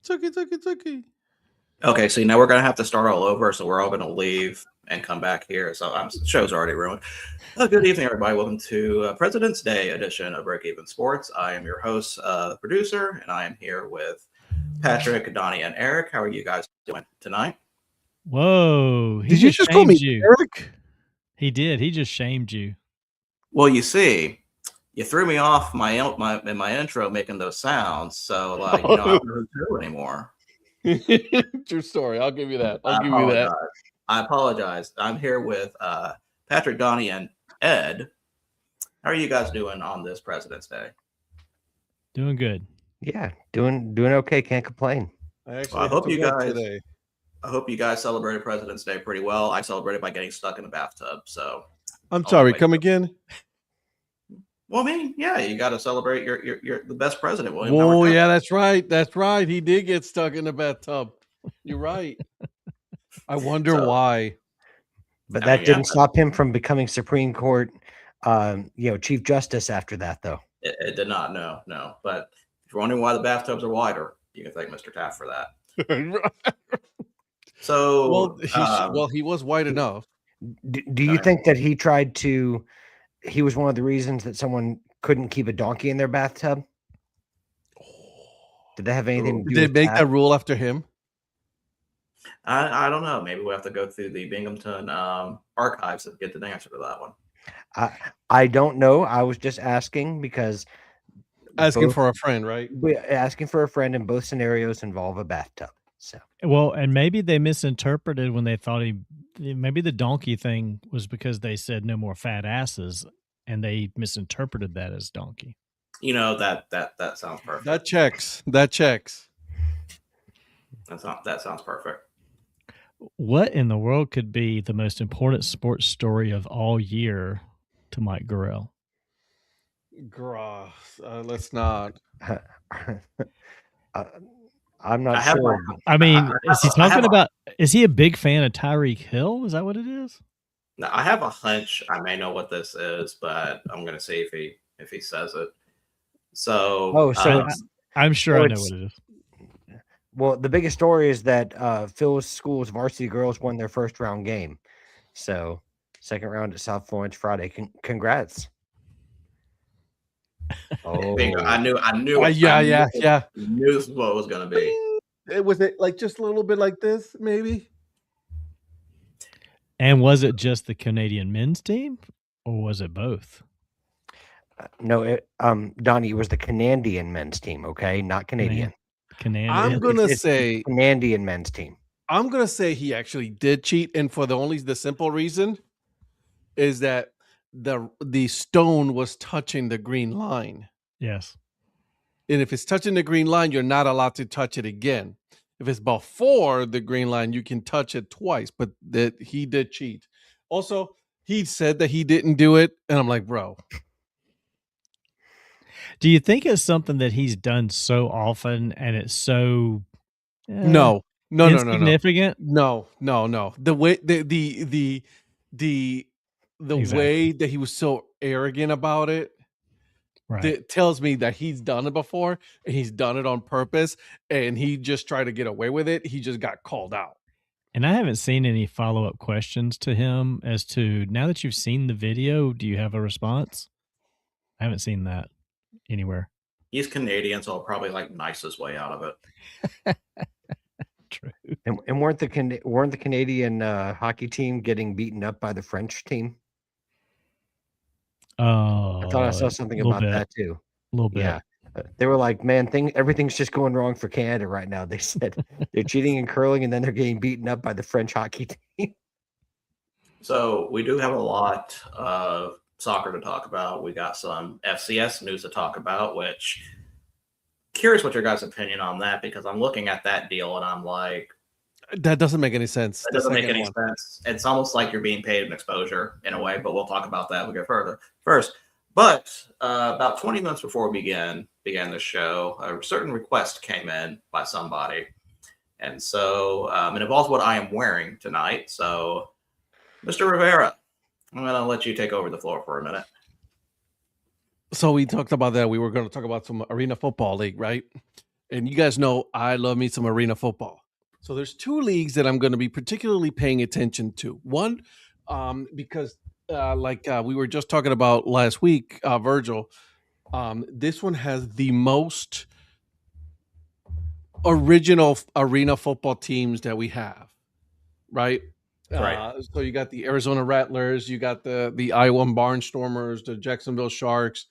Tucky. Okay, so now we're gonna have to start all over. So we're all gonna leave and come back here. So the show's already ruined. Good evening, everybody. Welcome to President's Day edition of Break Even Sports. I am your host, producer, and I am here with Patrick, Donnie, and Eric. How are you guys doing tonight? Whoa! Did you just call me Eric? He did. He just shamed you. Well, you see, you threw me off my intro making those sounds, so I don't know who to do anymore. True story. I'll give you that. I apologize. I'm here with Patrick, Donnie, and Ed. How are you guys doing on this President's Day? Doing good. Yeah, doing okay. Can't complain. I hope you guys celebrated President's Day pretty well. I celebrated by getting stuck in the bathtub. So I'm sorry. Come again. Well, I mean, yeah, you got to celebrate you're the best president, William. Oh, yeah, that's right. That's right. He did get stuck in the bathtub. You're right. I wonder why. But that didn't stop him from becoming Supreme Court, Chief Justice after that, though. It did not. No. But if you're wondering why the bathtubs are wider, you can thank Mr. Taft for that. So, he was white enough. Do you think that he tried to? He was one of the reasons that someone couldn't keep a donkey in their bathtub. Did that have anything to do? Did they make that rule after him? I don't know. Maybe we have to go through the Binghamton archives to get the answer to that one. I don't know. I was just asking because asking for a friend, right? Asking for a friend in both scenarios involve a bathtub. So and maybe they misinterpreted when they thought maybe the donkey thing was because they said no more fat asses, and they misinterpreted that as donkey. That sounds perfect. That checks. That sounds perfect. What in the world could be the most important sports story of all year to Mike Gorell? Let's not. I'm not sure. I mean, is he a big fan of Tyreek Hill? Is that what it is? No, I have a hunch I may know what this is, but I'm going to see if he says it. So, I'm sure I know what it is. Well, the biggest story is that Phil's school's varsity girls won their first round game. So, second round at South Florence Friday. Congrats. Oh, I knew. Yeah. Knew this was what it was going to be. Was it like just a little bit like this, maybe? And was it just the Canadian men's team, or was it both? No, Donnie, it was the Canadian men's team. Okay, not Canadian. Canadian. I'm gonna say Canadian men's team. I'm gonna say he actually did cheat, and for the simple reason is that the stone was touching the green line. Yes. And if it's touching the green line, you're not allowed to touch it again. If it's before the green line, you can touch it twice, but that he did cheat. Also, he said that he didn't do it, and I'm like, bro. Do you think it's something that he's done so often and it's so no insignificant? No. The way the way that he was so arrogant about it, right, it tells me that he's done it before and he's done it on purpose, and he just tried to get away with it. He just got called out. And I haven't seen any follow-up questions to him as to, now that you've seen the video, do you have a response? I haven't seen that anywhere. He's Canadian, so I'll probably nice his way out of it. True. And weren't the Canadian hockey team getting beaten up by the French team? I thought I saw something about that too. A little bit. Yeah. They were like, man, everything's just going wrong for Canada right now. They said they're cheating in curling, and then they're getting beaten up by the French hockey team. So we do have a lot of soccer to talk about. We got some FCS news to talk about, which curious what your guys' opinion on that, because I'm looking at that deal and I'm like, that doesn't make any sense. That doesn't make any sense. It's almost like you're being paid an exposure in a way, but we'll talk about that when we go further first. But about 20 minutes before we began the show, a certain request came in by somebody. And so it involves what I am wearing tonight. So, Mr. Rivera, I'm going to let you take over the floor for a minute. So we talked about that. We were going to talk about some Arena Football League, right? And you guys know I love me some arena football. So there's two leagues that I'm going to be particularly paying attention to. One, because we were just talking about last week, Virgil, this one has the most original arena football teams that we have, right? Right. So you got the Arizona Rattlers, you got the Iowa Barnstormers, the Jacksonville Sharks.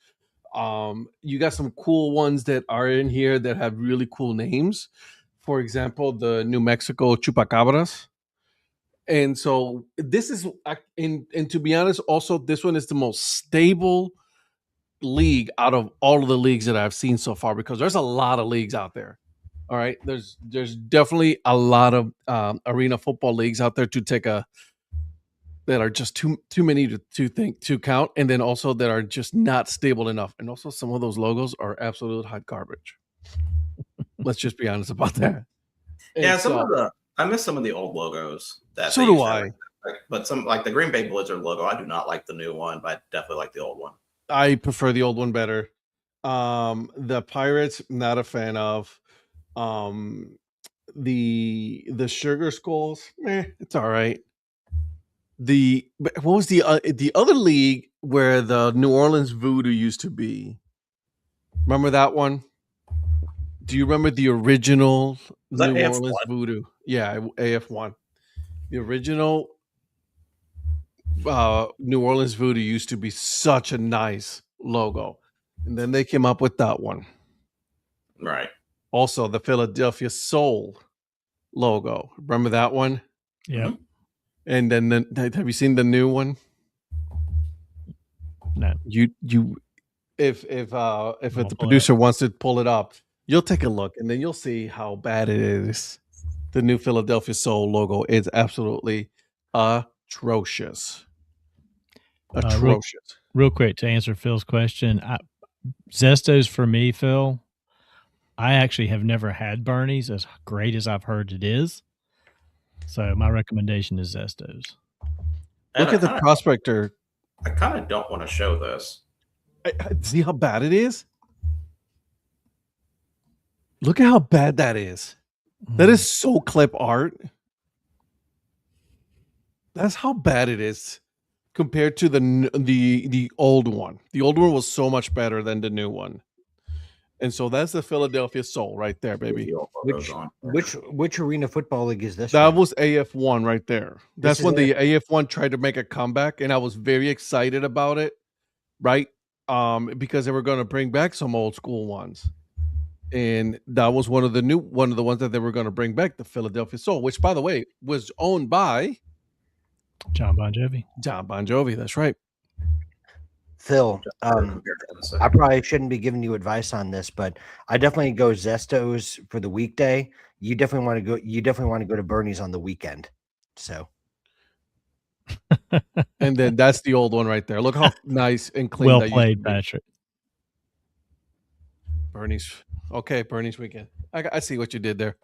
You got some cool ones that are in here that have really cool names. For example, the New Mexico Chupacabras. And so this is, and to be honest, also this one is the most stable league out of all of the leagues that I've seen so far, because there's a lot of leagues out there. All right, there's definitely a lot of arena football leagues out there that are just too many to count, and then also that are just not stable enough, and also some of those logos are absolute hot garbage. Let's just be honest about that. Yeah, I miss some of the old logos. So do I. But some, like the Green Bay Blizzard logo, I do not like the new one, but I definitely like the old one. I prefer the old one better. The Pirates, not a fan of. The Sugar Skulls, it's all right. What was the other league where the New Orleans Voodoo used to be? Remember that one? Do you remember the original New AF1? Orleans Voodoo? Yeah, AF1. The original New Orleans Voodoo used to be such a nice logo, and then they came up with that one. Right. Also, the Philadelphia Soul logo. Remember that one? Yeah. Mhm. And then have you seen the new one? No. If the producer wants to pull it up, you'll take a look and then you'll see how bad it is. The new Philadelphia Soul logo is absolutely atrocious. Atrocious. Real quick to answer Phil's question, Zesto's for me, Phil. I actually have never had Bernie's, as great as I've heard it is. So my recommendation is Zesto's. Look at the Prospector. I kind of don't want to show this. See how bad it is? Look at how bad that is. That is so clip art. That's how bad it is compared to the old one. The old one was so much better than the new one. And so that's the Philadelphia Soul right there, baby. Which arena football league is this? That was AF1 right there. That's when the AF1 tried to make a comeback, and I was very excited about it, right? Because they were going to bring back some old school ones. And that was one of the ones that they were going to bring back, the Philadelphia Soul, which, by the way, was owned by John Bon Jovi. John Bon Jovi, that's right. Phil, I probably shouldn't be giving you advice on this, but I definitely go Zesto's for the weekday. You definitely want to go to Bernie's on the weekend. So, and then that's the old one right there. Look how nice and clean. Well played, Patrick. Bernie's. Okay, Bernie's weekend. I see what you did there.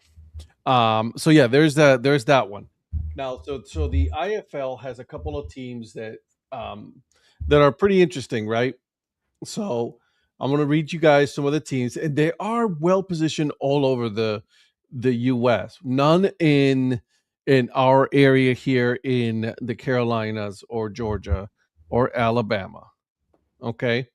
So yeah, there's that one. Now, so the IFL has a couple of teams that are pretty interesting, right? So I'm going to read you guys some of the teams, and they are well positioned all over the U.S. None in our area here in the Carolinas or Georgia or Alabama. Okay,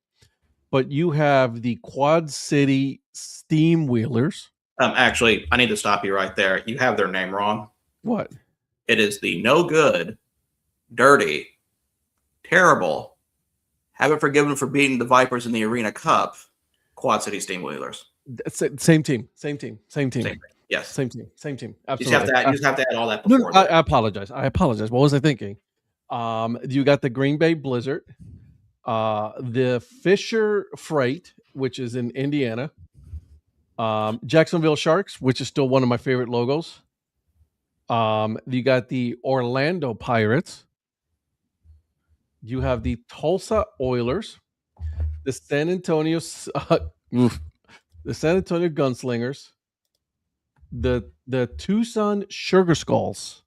but you have the Quad City Steam Wheelers. Actually, I need to stop you right there. You have their name wrong. What? It is the no good, dirty, terrible, haven't forgiven for beating the Vipers in the Arena Cup, Quad City Steam Wheelers. Same team. Yes. Same team. Absolutely. You just have to add all that before. No, I apologize. What was I thinking? You got the Green Bay Blizzard, the Fisher Freight, which is in Indiana, Jacksonville Sharks, which is still one of my favorite logos. You got the Orlando Pirates. You have the Tulsa Oilers, the San Antonio Gunslingers, the Tucson Sugar Skulls.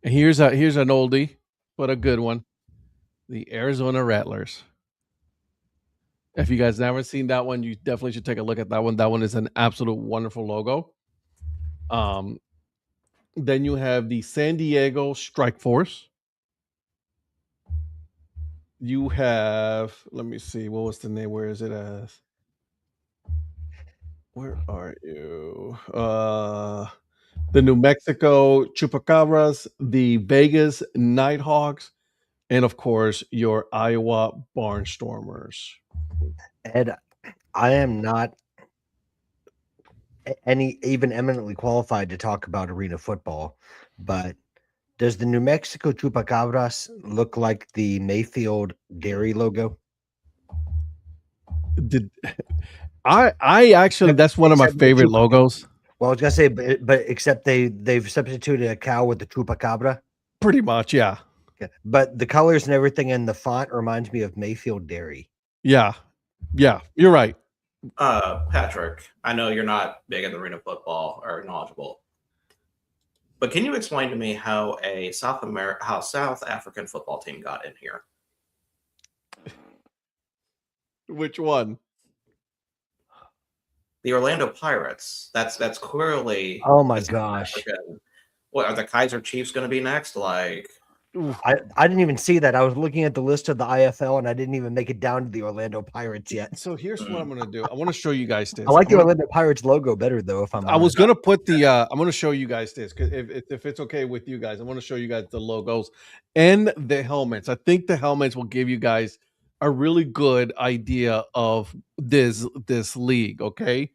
And here's an oldie, but a good one. The Arizona Rattlers. If you guys never seen that one, you definitely should take a look at that one. That one is an absolute wonderful logo. Then you have the San Diego Strike Force. You have, let me see, what was the name? Where is it as? Where are you? The New Mexico Chupacabras, the Vegas Nighthawks, and of course your Iowa Barnstormers. Ed, I am not even eminently qualified to talk about arena football, but does the New Mexico Chupacabras look like the Mayfield Dairy logo? Did I actually, that's one of my favorite logos. Well, I was gonna say, but except they've substituted a cow with the Chupacabra. Pretty much, yeah. But the colors and everything and the font reminds me of Mayfield Dairy. Yeah, you're right. Patrick, I know you're not big in the arena football or knowledgeable, but can you explain to me how South African football team got in here? Which one? The Orlando Pirates. That's clearly. Oh my gosh! African. What are the Kaiser Chiefs going to be next? Like, I didn't even see that. I was looking at the list of the IFL, and I didn't even make it down to the Orlando Pirates yet. So here's what I'm going to do. I want to show you guys this. I like the Orlando Pirates logo better, though. If I was going to put the. I'm going to show you guys this because if it's okay with you guys, I want to show you guys the logos and the helmets. I think the helmets will give you guys a really good idea of this league. Okay,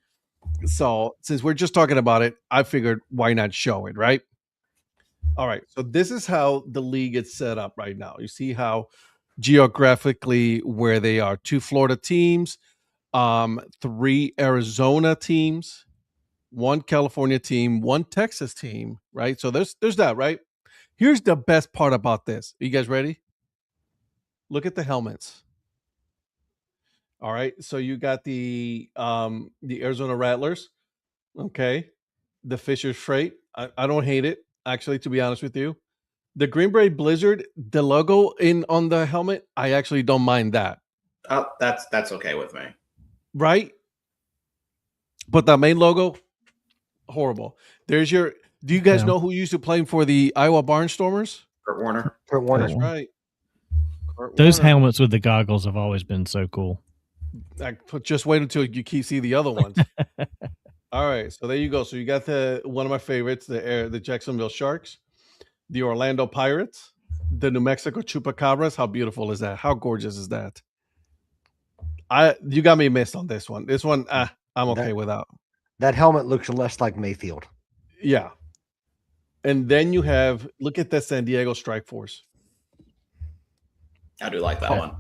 so since we're just talking about it, I figured why not show it, right? All right, so this is how the league is set up right now. You see how geographically where they are: 2 Florida teams, 3 Arizona teams, 1 California team, 1 Texas team, right? So there's that, right? Here's the best part about this. Are you guys ready? Look at the helmets. All right, so you got the Arizona Rattlers, okay, the Fisher Freight. I don't hate it, actually, to be honest with you. The Green Bay Blizzard, the logo on the helmet, I actually don't mind that. Oh, that's okay with me, right? But the main logo, horrible. There's your. Do you guys know who used to play for the Iowa Barnstormers? Kurt Warner. Kurt Warner, that's right. Those helmets with the goggles have always been so cool. Just wait until you see the other ones. All right, so there you go. So you got one of my favorites, the Jacksonville Sharks, the Orlando Pirates, the New Mexico Chupacabras. How beautiful is that? How gorgeous is that? You got me missed on this one. This one, I'm okay without. That helmet looks less like Mayfield. Yeah. And then you look at the San Diego Strike Force. I do like that one.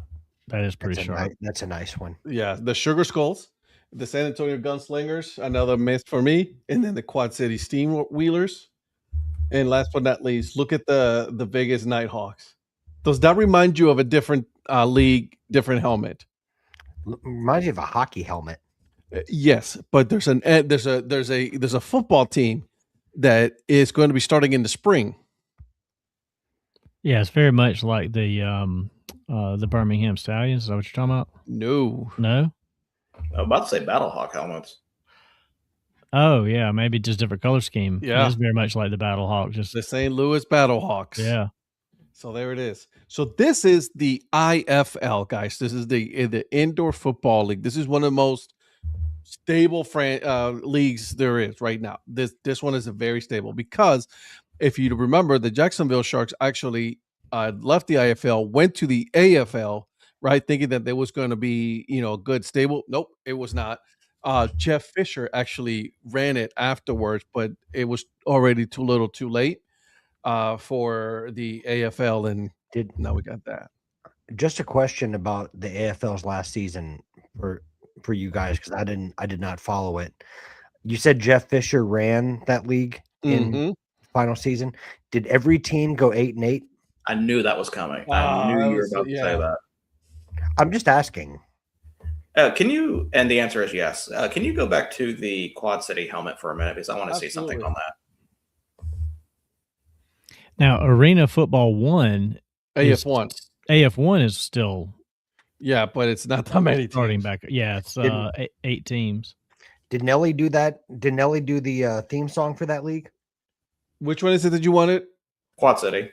That is pretty sharp. That's a nice one. Yeah, the Sugar Skulls, the San Antonio Gunslingers, another miss for me, and then the Quad City Steam Wheelers. And last but not least, look at the Vegas Nighthawks. Does that remind you of a different league, different helmet? Reminds you of a hockey helmet. Yes, but there's a football team that is going to be starting in the spring. Yeah, it's very much like the Birmingham Stallions. Is that what you're talking about? No. I'm about to say Battlehawk helmets. Oh yeah, maybe just different color scheme. Yeah, it's very much like the Battlehawk, just the St. Louis Battlehawks. Yeah. So there it is. So this is the IFL, guys. This is the Indoor Football League. This is one of the most stable leagues there is right now. This one is very stable because if you remember, the Jacksonville Sharks actually left the IFL, went to the AFL, right, thinking that there was going to be good stable. Nope, it was not. Jeff Fisher actually ran it afterwards, but it was already too little, too late for the AFL, and now we got that. Just a question about the AFL's last season for you guys, because I did not follow it. You said Jeff Fisher ran that league in final season. Did every team go 8-8? I knew that was coming. I knew you were about to say that. I'm just asking. Can you? And the answer is yes. Can you go back to the Quad City helmet for a minute because I want to see something on that. Now, Arena Football 1, AF1 is still Yeah, but it's not that many Starting teams. back. Yeah, it's Didn't- 8 teams. Did Nelly do that? Did Nelly do the theme song for that league? Which one is it that you wanted? Quad City.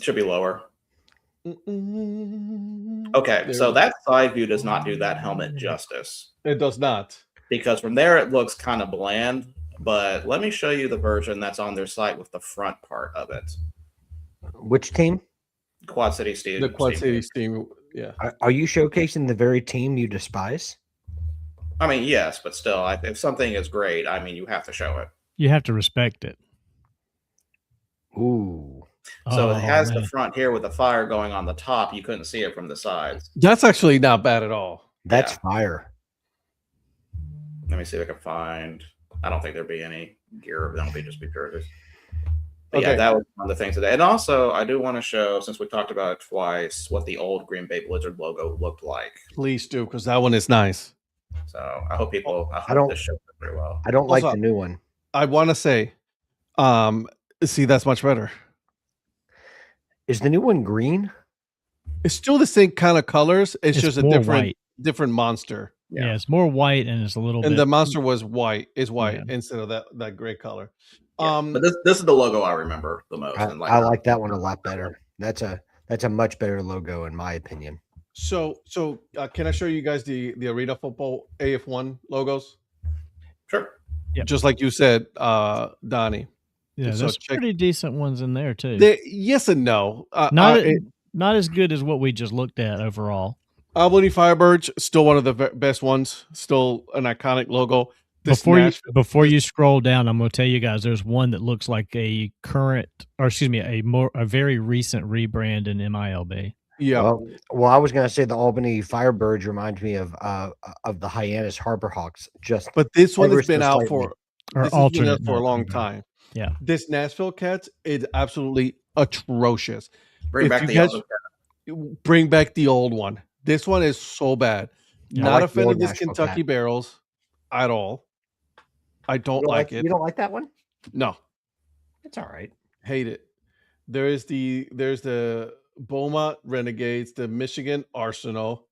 Should be lower. Okay, so that side view does not do that helmet justice. It does not. Because from there it looks kind of bland, but let me show you the version that's on their site with the front part of it. Which team? Quad City Steam. The Quad City Steam. Yeah. Are you showcasing the very team you despise? I mean, yes, but still, if something is great, I mean, you have to show it. You have to respect it. Ooh. So it has man. the front here with the fire going on the top. You couldn't see it from the sides. That's actually not bad at all. That's Yeah. fire. Let me see if I can find. I don't think there'd be any gear. That'll be just be jerseys. But yeah, Okay. that was one of the things today. And also, I do want to show, since we talked about it twice, what the old Green Bay Blizzard logo looked like. Please do, because that one is nice. So I hope people. I hope don't- this shows it very well. I don't like Also- the new one. I want to say, see, that's much better. Is the new one green? It's still the same kind of colors. It's just a more different white. different monster. Yeah. It's more white and it's a little And bit. the monster was white. Is white Yeah. instead of that gray color. Yeah, but this is the logo I remember the most. I and like that one a lot better. That's a much better logo in my opinion. So can I show you guys the Arena Football AF1 logos? Sure. Yep. Just like you said, Donnie. Yeah, so there's check- pretty decent ones in there too. Yes and no. Not as good as what we just looked at overall. Albany Firebirds, still one of the best ones. Still an iconic logo. This Before you scroll down, I'm going to tell you guys there's one that looks like a very recent rebrand in MILB. Yeah. Well, I was gonna say the Albany Firebirds remind me of the Hyannis Harbor Hawks. But this one ever has been so out slightly. for Or this has been out alternate for a long rebrand. time. Yeah. This Nashville Cats is absolutely atrocious. Bring If back you the guys- yellow. Bring back the old one. This one is so bad. Yeah, Not I like a the fan old of this Nashville Kentucky Cat. Barrels at all. I don't like it. You don't like that one? No, It's all right. hate it. There's the Beaumont Renegades, the Michigan Arsenal,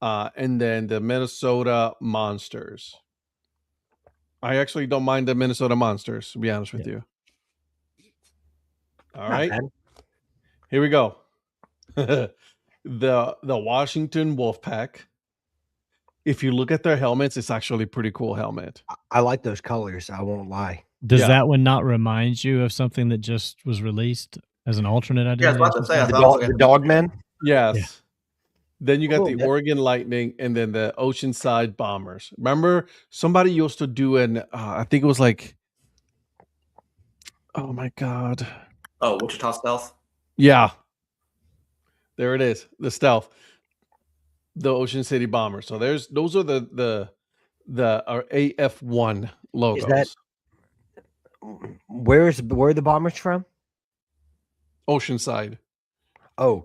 and then the Minnesota Monsters. I actually don't mind the Minnesota Monsters, to be honest with you. All Not right, bad. here we go. the Washington Wolfpack. If you look at their helmets, it's actually a pretty cool helmet. I like those colors. I won't lie. Does Yeah. that one not remind you of something that just was released as an alternate Yeah, I identity? was about to say, I The, thought it was dog, like the Dogmen. Yes. Yeah. Then you got Oh, the that- Oregon Lightning and then the Oceanside Bombers. Remember, somebody used to do I think it was like, oh my God. Oh, Wichita Stealth. Yeah. There it is. The stealth. The Ocean City Bombers. So those are the AF1 logos. Where are the Bombers from? Oceanside. Oh,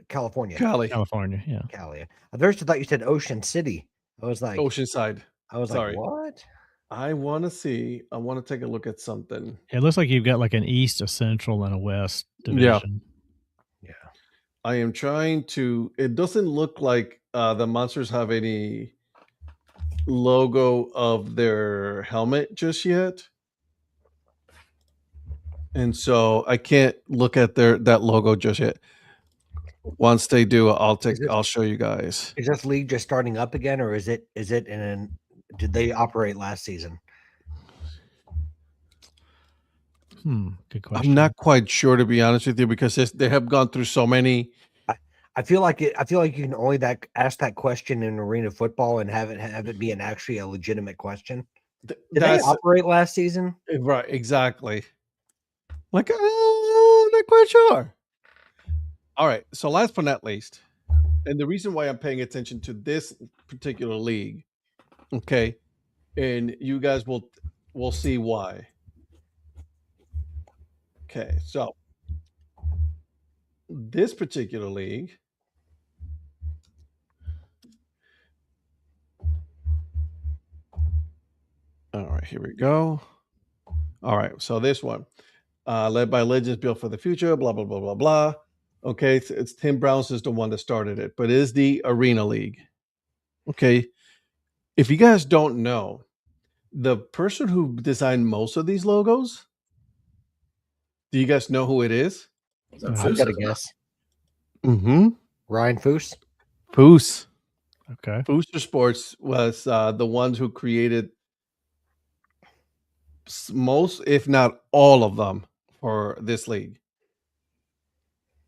California. Cali. California, yeah. Cali. I first thought you said Ocean City. I was like, Oceanside. Sorry. like, what? I want to take a look at something. It looks like you've got like an east, a central, and a west Yeah. division. I am trying to. It doesn't look like the monsters have any logo of their helmet just yet, and so I can't look at that logo just yet. Once they do, I'll show you guys. Is this league just starting up again, or is it did they operate last season? Good question. I'm not quite sure, to be honest with you, because they have gone through so many. I feel like you can only ask that question in arena football and have it be actually a legitimate question. Did they That's operate last season? right, exactly. Like, I'm not quite sure. All right, so last but not least, and the reason why I'm paying attention to this particular league, okay, and you guys will see why. Okay, so this particular league, all right, here we go. All right, so this one, led by Legends Built for the Future, blah, blah, blah, blah, blah. Okay, it's Tim Brown's is the one that started it, but it is the Arena League. Okay, if you guys don't know, the person who designed most of these logos, do you guys know who it is? So I've I've Foose got a is- guess. Mm-hmm. Ryan Foose. Foose. Okay. Booster Sports was the ones who created most, if not all of them, for this league.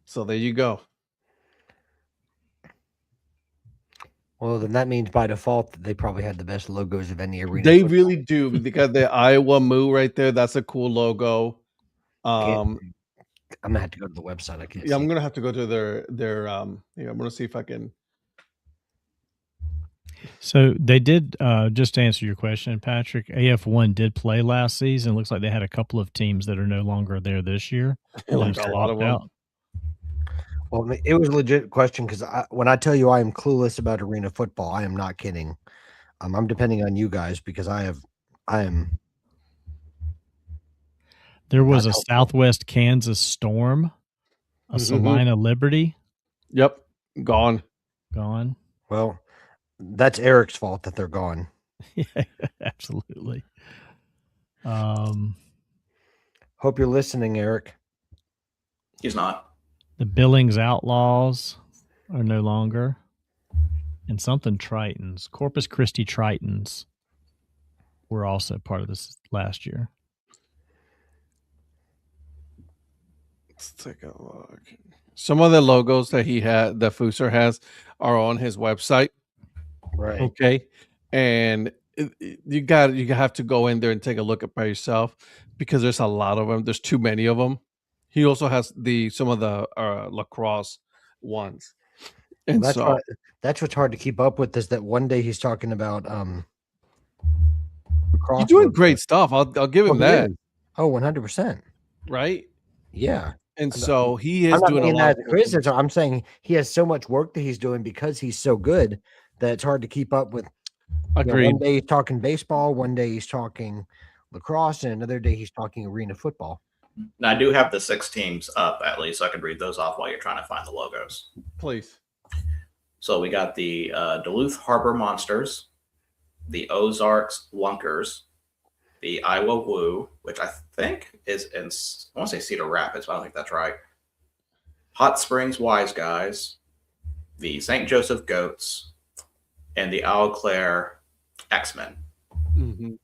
So there you go. Well, then that means by default that they probably had the best logos of any arena. They football. really do. They got the Iowa Moo right there. That's a cool logo. I'm gonna have to go to the website. I can't. Yeah, see. I'm gonna have to go to their yeah, I'm gonna see if I can. So they did, just to answer your question, Patrick, AF1 did play last season. Looks like they had a couple of teams that are no longer there this year. Like They've a lot of swapped them. out. Well, I mean, it was a legit question because when I tell you I am clueless about arena football, I am not kidding. I'm depending on you guys because I am. There was Not a helpful. Southwest Kansas Storm, a Mhm. Salina Liberty Yep, gone. gone. Well, that's Eric's fault that they're gone. Yeah, absolutely. Um, Hope you're listening, Eric. He's not. the Billings Outlaws are no longer, and something Tritons, Corpus Christi Tritons, were also part of this last year. Let's take a look. Some of the logos that he had, that Fooser has, are on his website. Right. Okay, and you have to go in there and take a look at by yourself because there's a lot of them. There's too many of them. He also has some of the lacrosse ones, and That's so why, that's what's hard to keep up with is that one day he's talking about he's doing great stuff. I'll give him that. Oh, 100%. Right, Yeah. and so he is I'm not doing a saying lot. that Of as a cool things. criticism. I'm saying he has so much work that he's doing because he's so good that it's hard to keep up with. Agreed. One day he's talking baseball, one day he's talking lacrosse, and another day he's talking arena football. Now, I do have the 6 teams up at least. So I could read those off while you're trying to find the logos. Please. So we got the Duluth Harbor Monsters, the Ozarks Lunkers, the Iowa Woo, which I think is in, I want to say Cedar Rapids, but I don't think that's right. Hot Springs Wise Guys, the St. Joseph Goats, and the Eau Claire X-Men. Mm-hmm.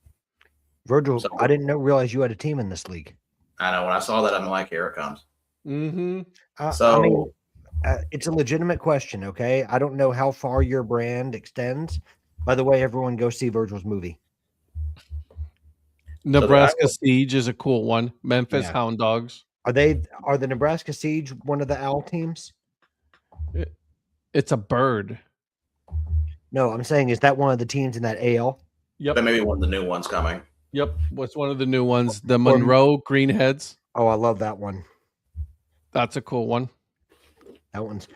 Virgil, So- I didn't realize you had a team in this league. I know when I saw that, I'm like, here it comes. Mm-hmm. So I mean, it's a legitimate question, okay? I don't know how far your brand extends. By the way, everyone go see Virgil's movie. Nebraska Siege is a cool one. Memphis Yeah. Hound Dogs. Are the Nebraska Siege one of the OWL teams? It's a bird. No, I'm saying is that one of the teams in that AL? Yep. that may be one of the new ones coming. Yep. What's one of the new ones? The Monroe Greenheads. Oh, I love that one. That's a cool one. That one's.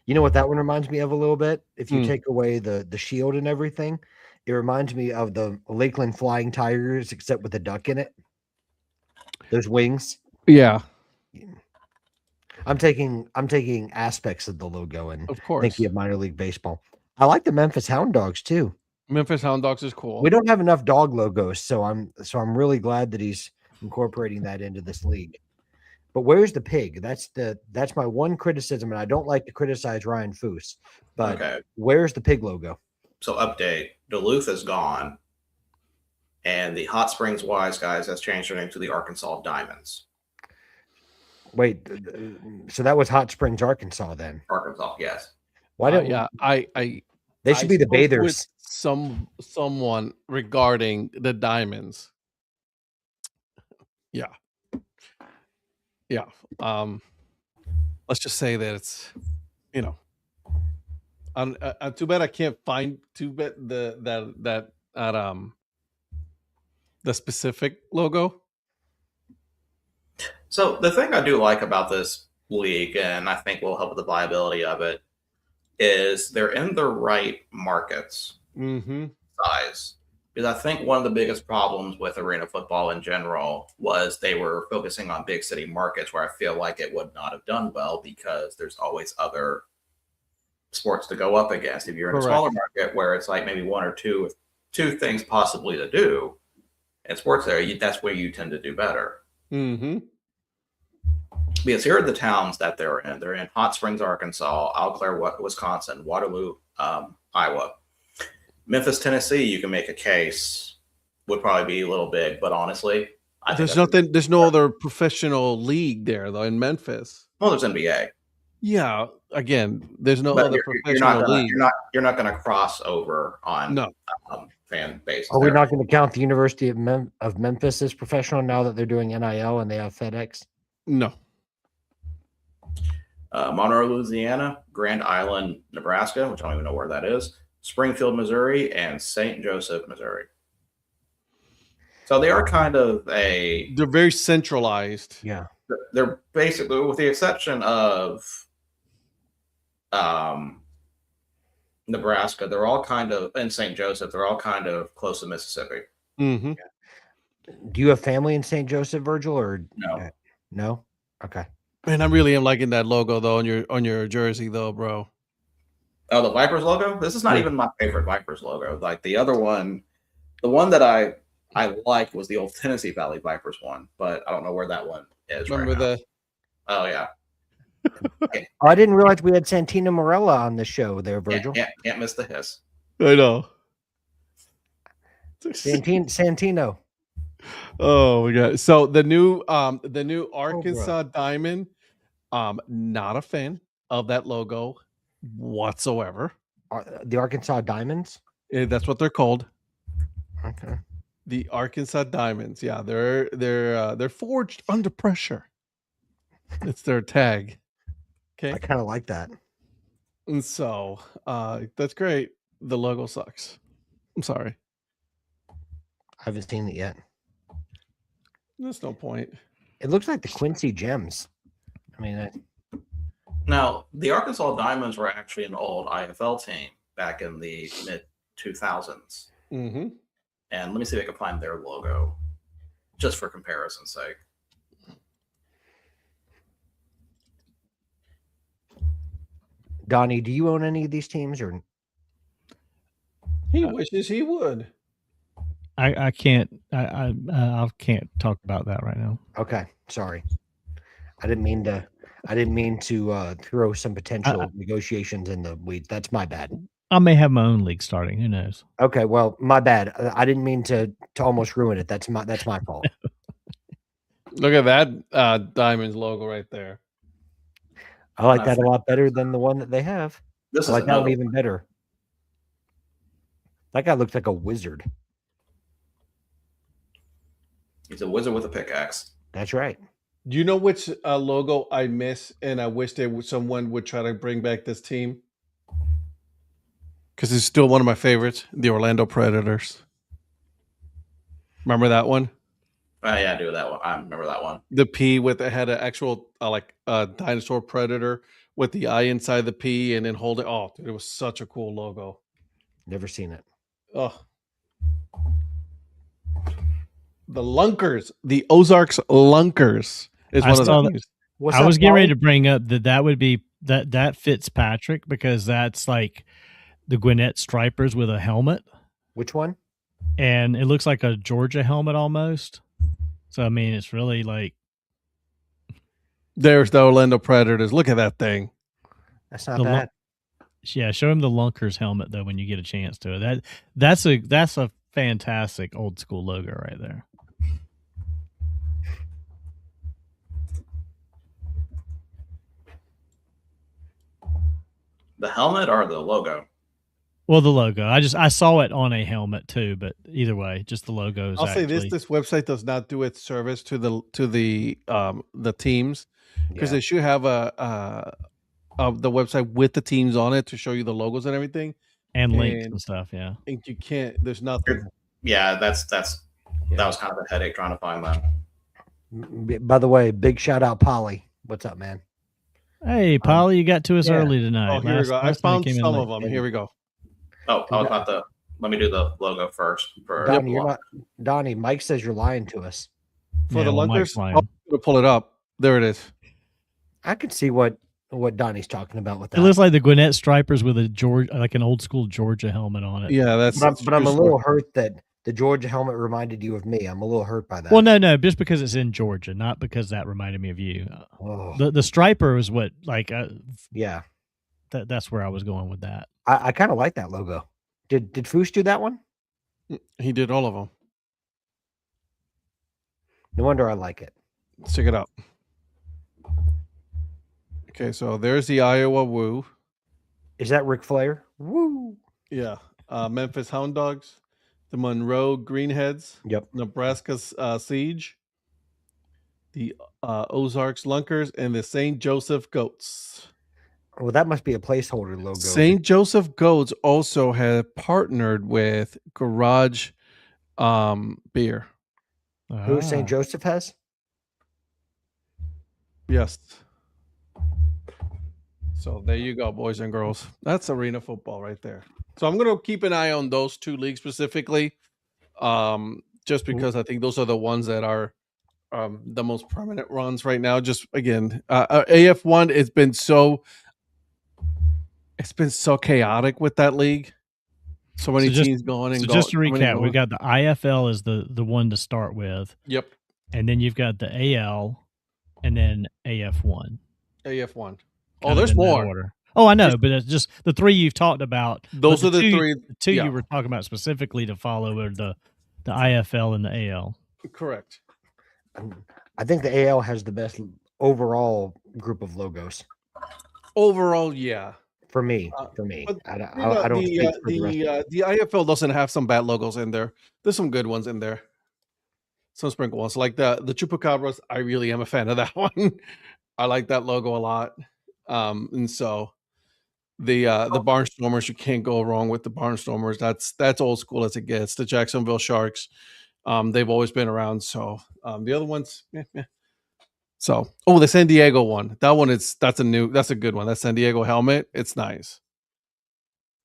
You know what that one reminds me of a little bit? If you Hmm. take away the shield and everything, it reminds me of the Lakeland Flying Tigers, except with a duck in it. Those wings. Yeah, I'm taking aspects of the logo and of course. thinking of minor league baseball. I like the Memphis Hound Dogs too. Memphis Hound Dogs is cool. We don't have enough dog logos, so I'm really glad that he's incorporating that into this league. But where's the pig? That's my one criticism, and I don't like to criticize Ryan Foose, but Okay. where's the pig logo? So update: Duluth is gone, and the Hot Springs Wise Guys has changed their name to the Arkansas Diamonds. Wait, so that was Hot Springs, Arkansas. Then Arkansas, yes. why don't yeah, I they should be the spoke with Bathers? someone regarding the Diamonds. Yeah. Yeah. Let's just say that it's, too bad I can't find the specific logo. So the thing I do like about this league, and I think will help with the viability of it, is they're in the right markets Mm-hmm. size. Because I think one of the biggest problems with arena football in general was they were focusing on big city markets where I feel like it would not have done well because there's always other sports to go up against. If you're in a Correct. smaller market where it's like maybe one or two things possibly to do in sports there, that's where you tend to do better. Mm-hmm. Because here are the towns that they're in. They're in Hot Springs, Arkansas, Eau Claire, Wisconsin, Waterloo, Iowa. Memphis, Tennessee, you can make a case would probably be a little big, but honestly, I think There's no other professional league there though in Memphis. well, there's NBA. Yeah, again, there's no But other you're professional not gonna, league. you're not going to cross over on No. fan base. Are we not going to count the University of Memphis as professional now that they're doing NIL and they have FedEx? No. Monroe, Louisiana, Grand Island, Nebraska, which I don't even know where that is, Springfield, Missouri, and St. Joseph, Missouri. So they are kind of They're very centralized. Yeah. They're basically, with the exception of Nebraska, they're all kind of, in St. Joseph, they're all kind of close to Mississippi. Mm-hmm. Do you have family in St. Joseph, Virgil, or No. no? Okay. Man, I really am liking that logo though on your jersey though, bro. Oh, the Vipers logo? This is not even my favorite Vipers logo. Like the other one, the one that I liked was the old Tennessee Valley Vipers one, but I don't know where that one is. Remember right now. Oh yeah. Oh, I didn't realize we had Santina Morella on the show there, Virgil. Can't miss the hiss. I know. Santino. Oh my god. So the new Arkansas Diamond, not a fan of that logo whatsoever. The Arkansas Diamonds? That's what they're called. Okay. The Arkansas Diamonds. Yeah, they're forged under pressure. It's their tag. Okay. I kind of like that. And so that's great. The logo sucks. I'm sorry. I haven't seen it yet. There's no point. It looks like the Quincy Gems. I mean, Now, the Arkansas Diamonds were actually an old IFL team back in the mid 2000s. Mm-hmm. And let me see if I can find their logo, just for comparison's sake. Donnie, do you own any of these teams, or He wishes he would. I can't talk about that right now. okay? Sorry, I didn't mean to throw some potential negotiations in the weeds. That's my bad. I may have my own league starting. Who knows? Okay, well, my bad. I didn't mean to almost ruin it. That's my fault. Look at that Diamonds logo right there. I like that a lot better than the one that they have. This I is like that one another even better. That guy looks like a wizard. He's a wizard with a pickaxe. That's right. Do you know which logo I miss, and I wish someone would try to bring back this team? Because it's still one of my favorites, the Orlando Predators. Remember that one? Yeah, I do that one. I remember that one. The P with it had an actual dinosaur predator with the eye inside the P and then holding. Oh, dude, it was such a cool logo. Never seen it. Oh, the Lunkers, the Ozarks Lunkers is I one of saw the that. teams. What's I up, was getting ready Paulie? to bring up that would be that fits Patrick because that's like the Gwinnett Stripers with a helmet, Which one? and it looks like a Georgia helmet almost. So I mean, it's really like There's the Orlando Predators. Look at that thing. That's not The bad. yeah. Show him the Lunkers helmet though when you get a chance to it. That's a fantastic old school logo right there. The helmet or the logo? Well, the logo. I saw it on a helmet too, but either way, just the logo is I'll say actually. this website does not do its service to the teams because Yeah. they should have the website with the teams on it to show you the logos and everything. and links and- and stuff. Yeah. And you can't. There's nothing. Yeah, that was kind of a headache trying to find that. By the way, big shout out, Polly. What's up, man? Hey, Polly, you got to us yeah. early tonight. Oh, here we go. I last night found came in some late. of them. Here we go. Oh, I was about to let me do the logo first. For Donnie, you're not. Donnie, Mike says you're lying to us. For Yeah, the well, Mike's Lunkers, lying. I'm gonna pull it up. There it is. I could see what Donnie's talking about with It that. looks like the Gwinnett Stripers with a Georgia, like an old school Georgia helmet on it. Yeah, that's. but I'm a little hurt that the Georgia helmet reminded you of me. I'm a little hurt by that. Well, no, just because it's in Georgia, not because that reminded me of you. Oh, The striper was what, like, yeah. that's where I was going with that. I kind of like that logo. Did Foose do that one? He did all of them. No wonder I like it. Let's check it out. Okay, so there's the Iowa Woo. Is that Ric Flair? Woo! Yeah. Memphis Hound Dogs, the Monroe Greenheads, Yep. Nebraska's Siege, the Ozarks Lunkers, and the St. Joseph Goats. Well, that must be a placeholder logo. St. Joseph Goats also have partnered with Garage Beer. Who St. Joseph has? Yes. So there you go, boys and girls. That's arena football right there. So I'm going to keep an eye on those two leagues specifically, just because I think those are the ones that are the most prominent runs right now. Just again, AF1, it's been so chaotic with that league. So many teams going and so going. just to recap, we've got the IFL is the one to start with. Yep. And then you've got the AL and then AF1. AF1. Kind Oh, of there's in that more. order. Oh, I know, but it's just the three you've talked about. Those but are the two- three. The two yeah. you were talking about specifically to follow are the IFL and the AL. Correct. I think the AL has the best overall group of logos. Overall, yeah. For me. but I don't speak for the rest. The IFL doesn't have some bad logos in there. There's some good ones in there. Some sprinkle ones like the Chupacabras. I really am a fan of that one. I like that logo a lot. And so the Barnstormers, you can't go wrong with the Barnstormers. That's old school as it gets. The Jacksonville Sharks, they've always been around. So the other ones, yeah. So the San Diego one. That's a good one. That San Diego helmet, it's nice.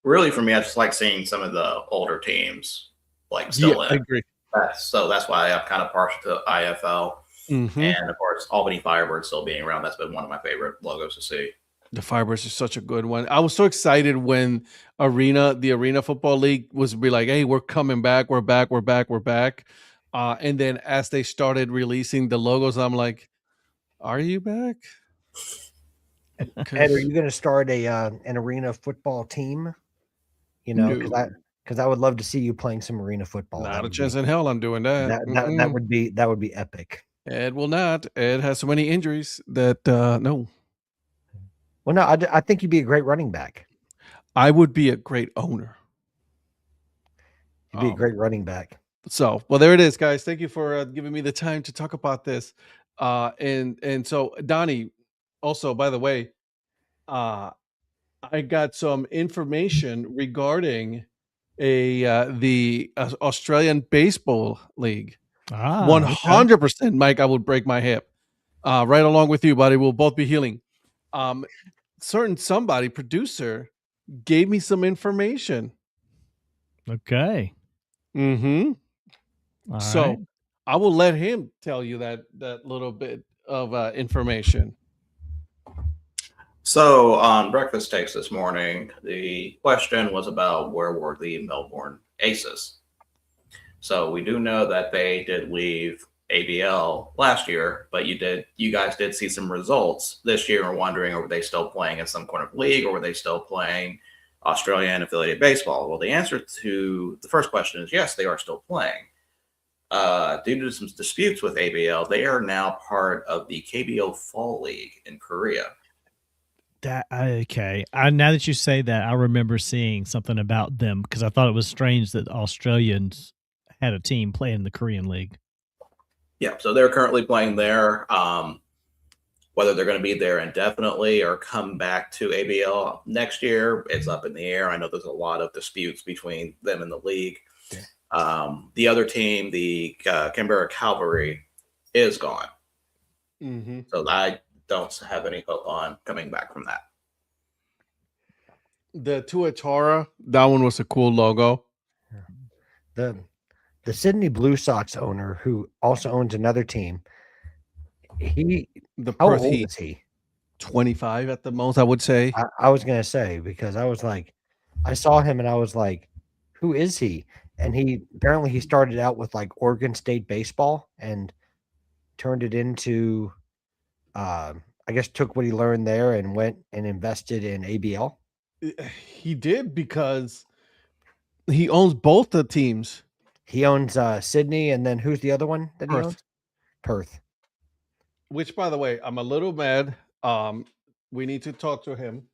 Really, for me, I just like seeing some of the older teams like still in. I agree. That's why I'm kind of partial to IFL. Mm-hmm. And of course, Albany Firebird still being around. That's been one of my favorite logos to see. The Firebirds is such a good one. I was so excited when the Arena Football League was be like, hey, we're coming back. We're back. And then as they started releasing the logos, I'm like, are you back? Ed, are you going to start an arena football team? You know, because I would love to see you playing some arena football. Not a chance in hell I'm doing that. That would be epic. Ed will not. Ed has so many injuries that no. Well, no, I think you'd be a great running back. I would be a great owner. You'd be a great running back. So, well, there it is, guys. Thank you for giving me the time to talk about this. And so, Donnie, also, by the way, I got some information regarding the Australian Baseball League. 100%, Mike. I would break my hip. Right along with you, buddy. We'll both be healing. Somebody producer gave me some information. Okay. Mm-hmm. All So right. I will let him tell you that little bit of information. So on Breakfast Takes this morning, the question was about where were the Melbourne Aces. So we do know that they did leave ABL last year, but you guys did see some results this year and wondering, were they still playing in some kind of league or were they still playing Australian affiliated baseball? Well, the answer to the first question is yes, they are still playing. Due to some disputes with ABL, they are now part of the KBO Fall League in Korea. Okay. Now that you say that, I remember seeing something about them because I thought it was strange that Australians had a team playing in the Korean League. Yeah, so they're currently playing there. Whether they're going to be there indefinitely or come back to ABL next year, it's up in the air. I know there's a lot of disputes between them and the league. Yeah. The other team, the Canberra Cavalry, is gone. Mm-hmm. So I don't have any hope on coming back from that. The Tuatara, that one was a cool logo. the Sydney Blue Sox owner, who also owns another team, The how Perth old Heat, is he? 25 at the most, I would say. I was gonna say, because I was like, I saw him and I was like, who is he? And he started out with like Oregon State baseball and turned it into, I guess took what he learned there and went and invested in ABL. He did because he owns both the teams. He owns Sydney, and then who's the other one that he Perth. owns? Perth. Which, by the way, I'm a little mad. We need to talk to him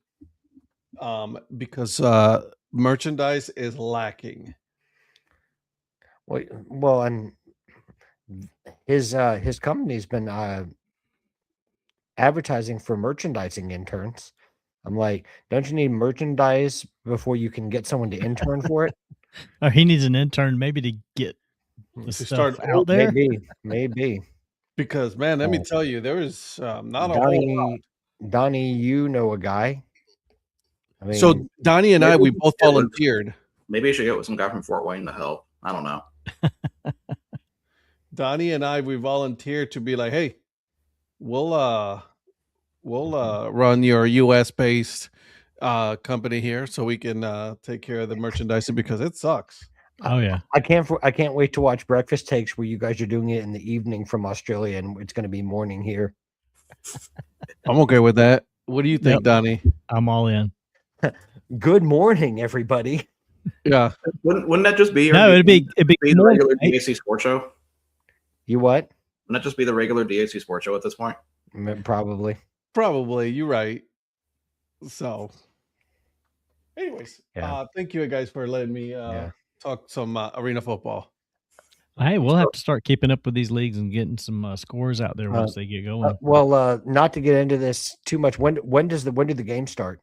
because merchandise is lacking. Well, and his company's been advertising for merchandising interns. I'm like, don't you need merchandise before you can get someone to intern for it? Oh, he needs an intern maybe to get the To stuff start out there. Maybe. Because, man, let me Oh. tell you, there is not a whole lot. Donnie, you know a guy. I mean, So Donnie and I, we both volunteered. Maybe you should get with some guy from Fort Wayne to help. I don't know. Donnie and I, we volunteered to be like, hey, we'll run your US based company here so we can take care of the merchandising because it sucks. Oh yeah. I can't wait to watch Breakfast Takes where you guys are doing it in the evening from Australia and it's going to be morning here. I'm okay with that. What do you think, Yep. Donnie? I'm all in. Good morning, everybody. Yeah. Wouldn't that just be No, it'd be the more, regular DAC sports show? You what? Wouldn't that just be the regular DAC sports show at this point? Probably. Probably. You're right. So, anyways, Yeah. thank you guys for letting me Yeah. talk some arena football. Hey, we'll have to start keeping up with these leagues and getting some scores out there once they get going. Well, not to get into this too much. When do the games start?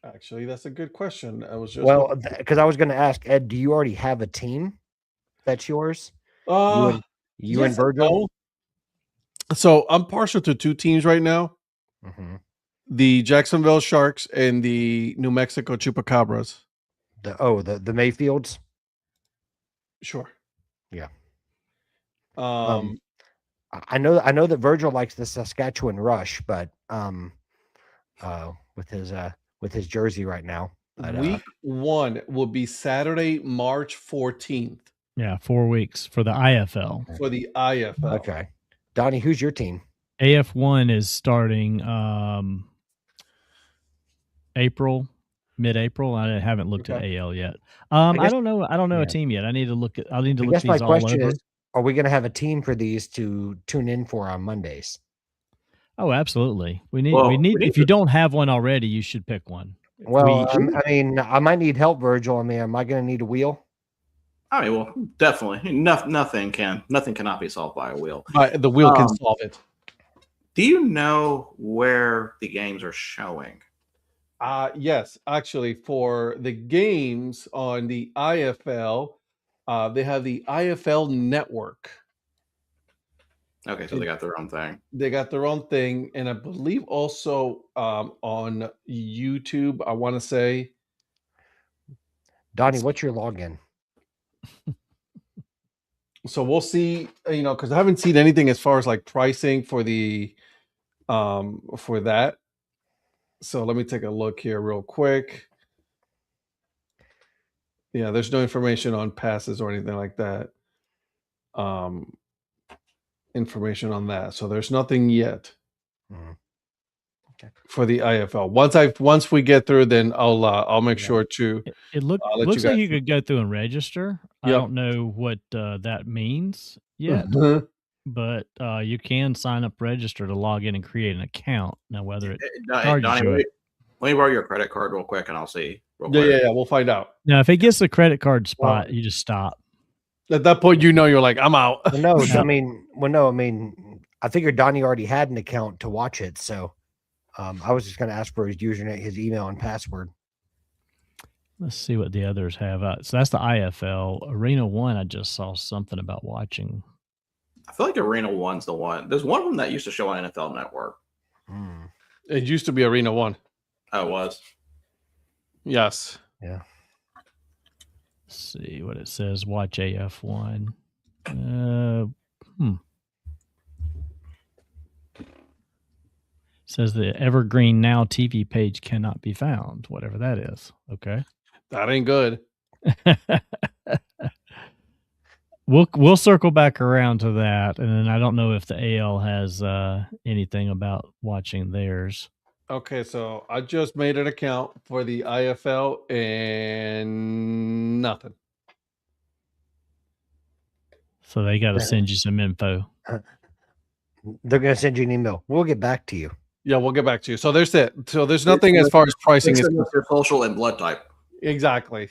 Actually, that's a good question. I was just because I was going to ask Ed, do you already have a team that's yours? You yes and Virgil? no. So I'm partial to two teams right now: Mm-hmm. the Jacksonville Sharks and the New Mexico Chupacabras. The Mayfields. Sure. Yeah. I know that Virgil likes the Saskatchewan Rush, but with his jersey right now. But, week 1 will be Saturday, March 14th. Yeah, 4 weeks for the IFL. For the IFL. Okay. Donnie, who's your team? AF1 is starting mid-April. I haven't looked at AL yet. I don't know a team yet. I need to look at these my all question over. is, are we going to have a team for these to tune in for on Mondays? Oh, absolutely. We need if you don't have one already, you should pick one. Well, I might need help, Virgil. I mean, am I going to need a wheel? I mean, well, definitely. Nothing cannot be solved by a wheel. But the wheel can solve it. Do you know where the games are showing? Yes, actually, for the games on the IFL, they have the IFL network. Okay, so they got their own thing. They got their own thing, and I believe also on YouTube. I want to say, Donnie, what's your login? so we'll see. Because I haven't seen anything as far as like pricing for the for that. So let me take a look here real quick. Yeah, there's no information on passes or anything like that. Information on that. So there's nothing yet for the IFL. Once we get through, then I'll make sure to. It looks like you could go through and register. Yep. I don't know what that means yet, but you can sign up, register to log in and create an account. Now, whether it Donnie, let me borrow your credit card real quick, and I'll see. Yeah, we'll find out. Now, if it gets the credit card spot, you just stop. At that point, you're like, I'm out. No, I mean, I figured Donnie already had an account to watch it, so I was just going to ask for his username, his email, and password. Let's see what the others have. So that's the IFL. Arena 1, I just saw something about watching. I feel like Arena 1's the one. There's one of them that used to show on NFL Network. It used to be Arena 1. Oh, it was? Yes. Yeah. Let's see what it says. Watch AF1. Says the Evergreen Now TV page cannot be found. Whatever that is. Okay. That ain't good. We'll circle back around to that, and then I don't know if the AL has anything about watching theirs. Okay, so I just made an account for the IFL and nothing. So they got to send you some info. They're going to send you an email. We'll get back to you. Yeah, we'll get back to you. So there's it. So there's nothing as far as pricing is your social and blood type. exactly.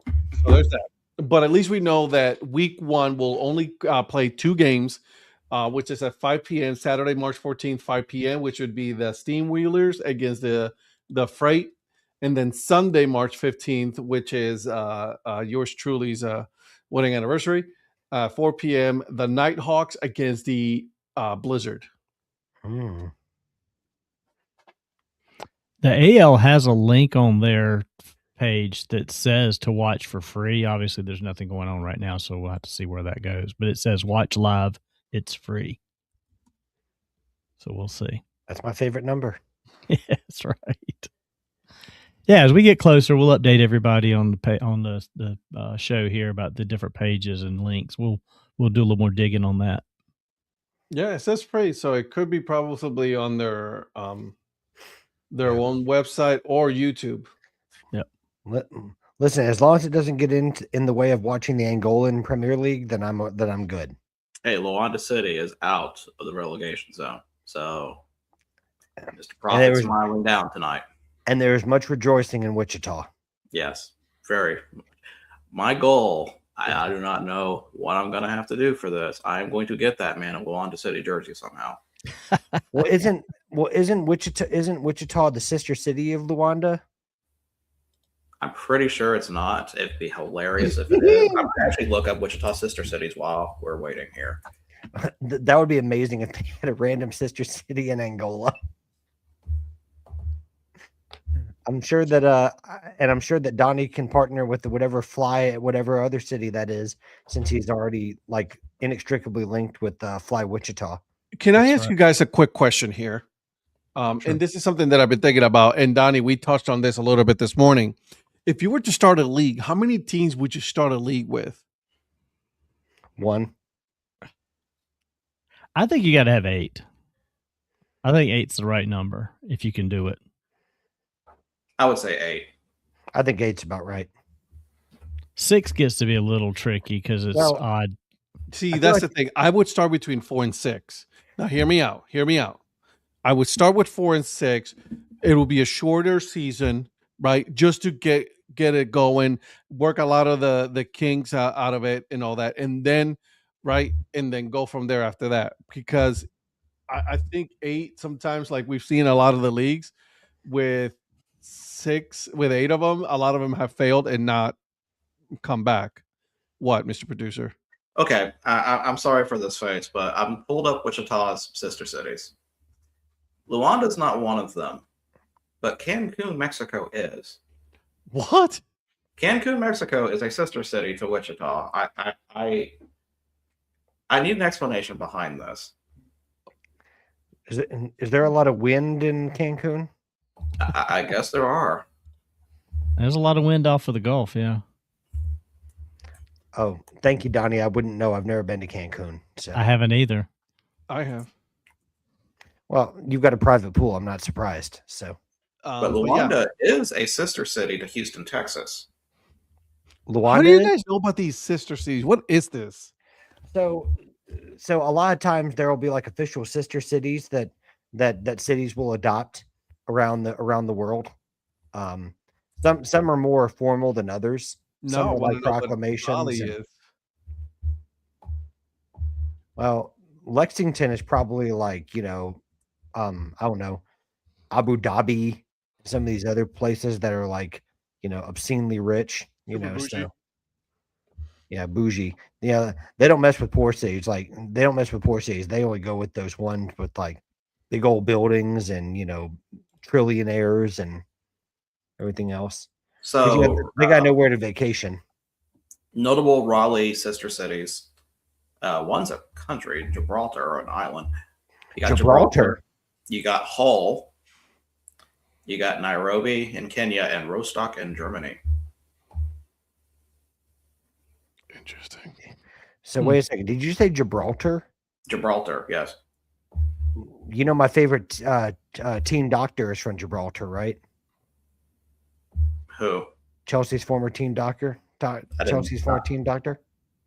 So there's that. But at least we know that week 1 will only play 2 games, which is at 5 p.m. Saturday, March 14th, 5 p.m., which would be the Steam Wheelers against the Freight, and then Sunday, March 15th, which is yours truly's wedding anniversary, 4 p.m. The Nighthawks against the Blizzard. The AL has a link on their page that says to watch for free. Obviously, there's nothing going on right now, so we'll have to see where that goes. But it says watch live. It's free. So we'll see. That's my favorite number. Yeah, that's right. Yeah, as we get closer, we'll update everybody on the show here about the different pages and links. We'll do a little more digging on that. Yeah, it says free, so it could be probably on their own website or YouTube. Yep. Listen, as long as it doesn't get in the way of watching the Angolan Premier League, then I'm good. Hey, Luanda City is out of the relegation zone, so Mr. Prophet's smiling down tonight. And there's much rejoicing in Wichita. Yes, very. My goal, I do not know what I'm going to have to do for this. I am going to get that man a Luanda City jersey somehow. Well, isn't Wichita the sister city of Luanda? I'm pretty sure it's not. It'd be hilarious if it is. I'm going to actually look up Wichita sister cities while we're waiting here. That would be amazing if they had a random sister city in Angola. I'm sure that Donnie can partner with whatever other city that is, since he's already like inextricably linked with Fly Wichita. Can I ask you guys a quick question here? Sure. And this is something that I've been thinking about. And Donnie, we touched on this a little bit this morning. If you were to start a league, how many teams would you start a league with? 1. I think you got to have 8. I think 8's the right number if you can do it. I would say 8. I think 8's about right. 6 gets to be a little tricky because it's odd. See, that's the thing. I would start between 4 and 6. Now, hear me out. I would start with 4 and 6. It will be a shorter season, right? Just to get it going, work a lot of the kinks out of it and all that. And then, right, and then go from there after that. Because I think 8 sometimes, like we've seen a lot of the leagues with 8 of them, a lot of them have failed and not come back. What, Mr. Producer? Okay, I'm sorry for this face, but I'm pulled up Wichita's sister cities. Luanda's not one of them, but Cancun, Mexico is. What? Cancun, Mexico is a sister city to Wichita. I need an explanation behind this. Is there a lot of wind in Cancun? I guess there are. There's a lot of wind off of the Gulf, yeah. Oh, thank you, Donnie. I wouldn't know. I've never been to Cancun. So I haven't either. I have. Well, you've got a private pool. I'm not surprised. So, but Luanda is a sister city to Houston, Texas. Luanda. How do you guys know about these sister cities? What is this? So a lot of times there will be like official sister cities that cities will adopt around the world. Some are more formal than others. Some are like proclamations. Well, Lexington is probably like, I don't know, Abu Dhabi, some of these other places that are like, obscenely rich, so yeah, bougie. Yeah, they don't mess with poor cities. They only go with those ones with like big old buildings and, trillionaires and everything else. So They got nowhere to vacation. notable Raleigh sister cities. One's a country, Gibraltar, or an island. You got Gibraltar. You got Hull. You got Nairobi in Kenya and Rostock in Germany. Interesting. So wait a second. Did you say Gibraltar? Gibraltar, yes. You know, my favorite team doctor is from Gibraltar, right? Who? Chelsea's former team doctor. Chelsea's former team doctor.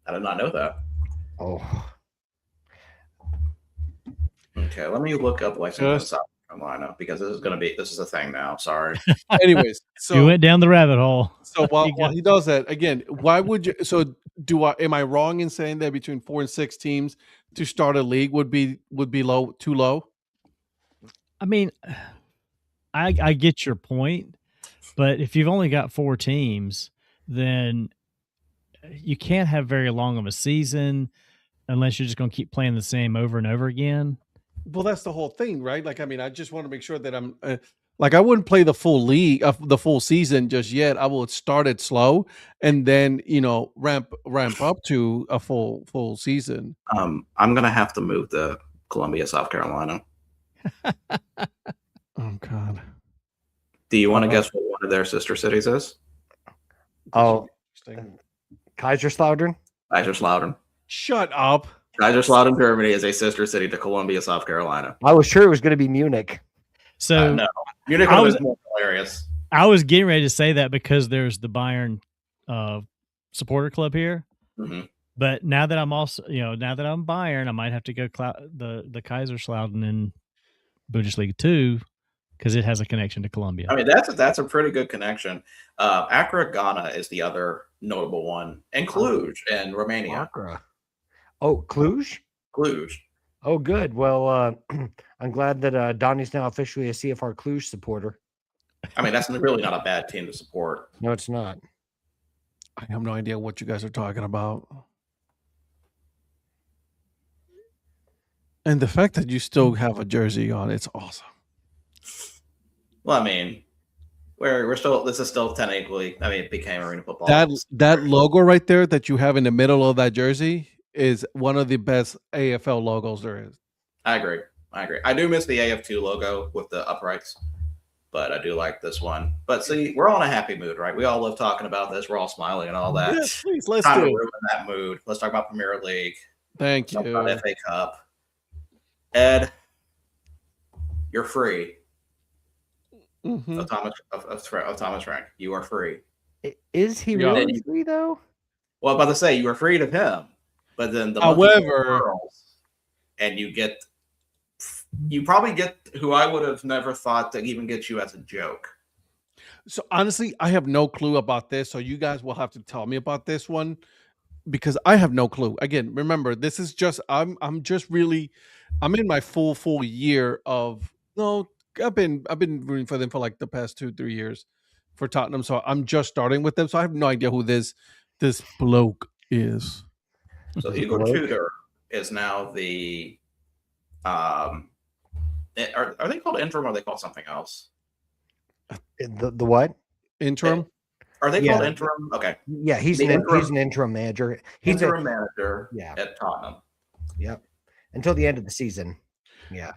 I did not know that. Oh, Okay, let me look up Lexington, South Carolina, because this is a thing now. Sorry. Anyways, so You went down the rabbit hole. So while he does that again, why would you? So am I wrong in saying that between 4 and 6 teams to start a league would be too low? I mean, I get your point, but if you've only got 4 teams, then you can't have very long of a season unless you're just going to keep playing the same over and over again. Well, that's the whole thing, right? Like, I mean, I just want to make sure that I'm like, I wouldn't play the full league of the full season just yet. I will start it slow and then, ramp up to a full season. I'm gonna have to move to Columbia, South Carolina. Oh God. Do you want to guess what one of their sister cities is? Oh, Kaiserslautern. Kaiserslautern. Shut up. Kaiserslautern, Germany is a sister city to Columbia, South Carolina. I was sure it was going to be Munich. So no, Munich was more hilarious. I was getting ready to say that because there's the Bayern supporter club here. Mm-hmm. But now that I'm also, now that I'm Bayern, I might have to go the Kaiserslautern in Bundesliga 2 because it has a connection to Colombia. I mean, that's a pretty good connection. Accra, Ghana is the other notable one, and Cluj in Romania. Accra. Oh, Cluj? Cluj. Oh, good. Well, I'm glad that Donnie's now officially a CFR Cluj supporter. I mean, that's really not a bad team to support. No, it's not. I have no idea what you guys are talking about. And the fact that you still have a jersey on, it's awesome. Well, I mean, we're still. This is still technically. I mean, it became Arena Football. That logo right there that you have in the middle of that jersey is one of the best AFL logos there is. I agree. I do miss the AF2 logo with the uprights, but I do like this one. But see, we're all in a happy mood, right? We all love talking about this. We're all smiling and all that. Yes, please, let's Time do to it. ruin that mood. Let's talk about Premier League. Thank Talk you. about FA Cup. Ed, you're free. Mm-hmm. Of Thomas Frank. You are free. Is he really free though? Well, I'm about to say you are freed of him, but then however, and you probably get who I would have never thought to even get you as a joke. So honestly, I have no clue about this. So you guys will have to tell me about this one because I have no clue. Again, remember, this is just I'm in my full year of I've been rooting for them for like the past 2-3 years for Tottenham. So I'm just starting with them. So I have no idea who this bloke is. So Igor Tudor is now the are they called interim or are they called something else? The what? Interim? Are they called interim? Okay. Yeah, he's an interim manager. He's interim manager at Tottenham. Yep. Until the end of the season. Yeah.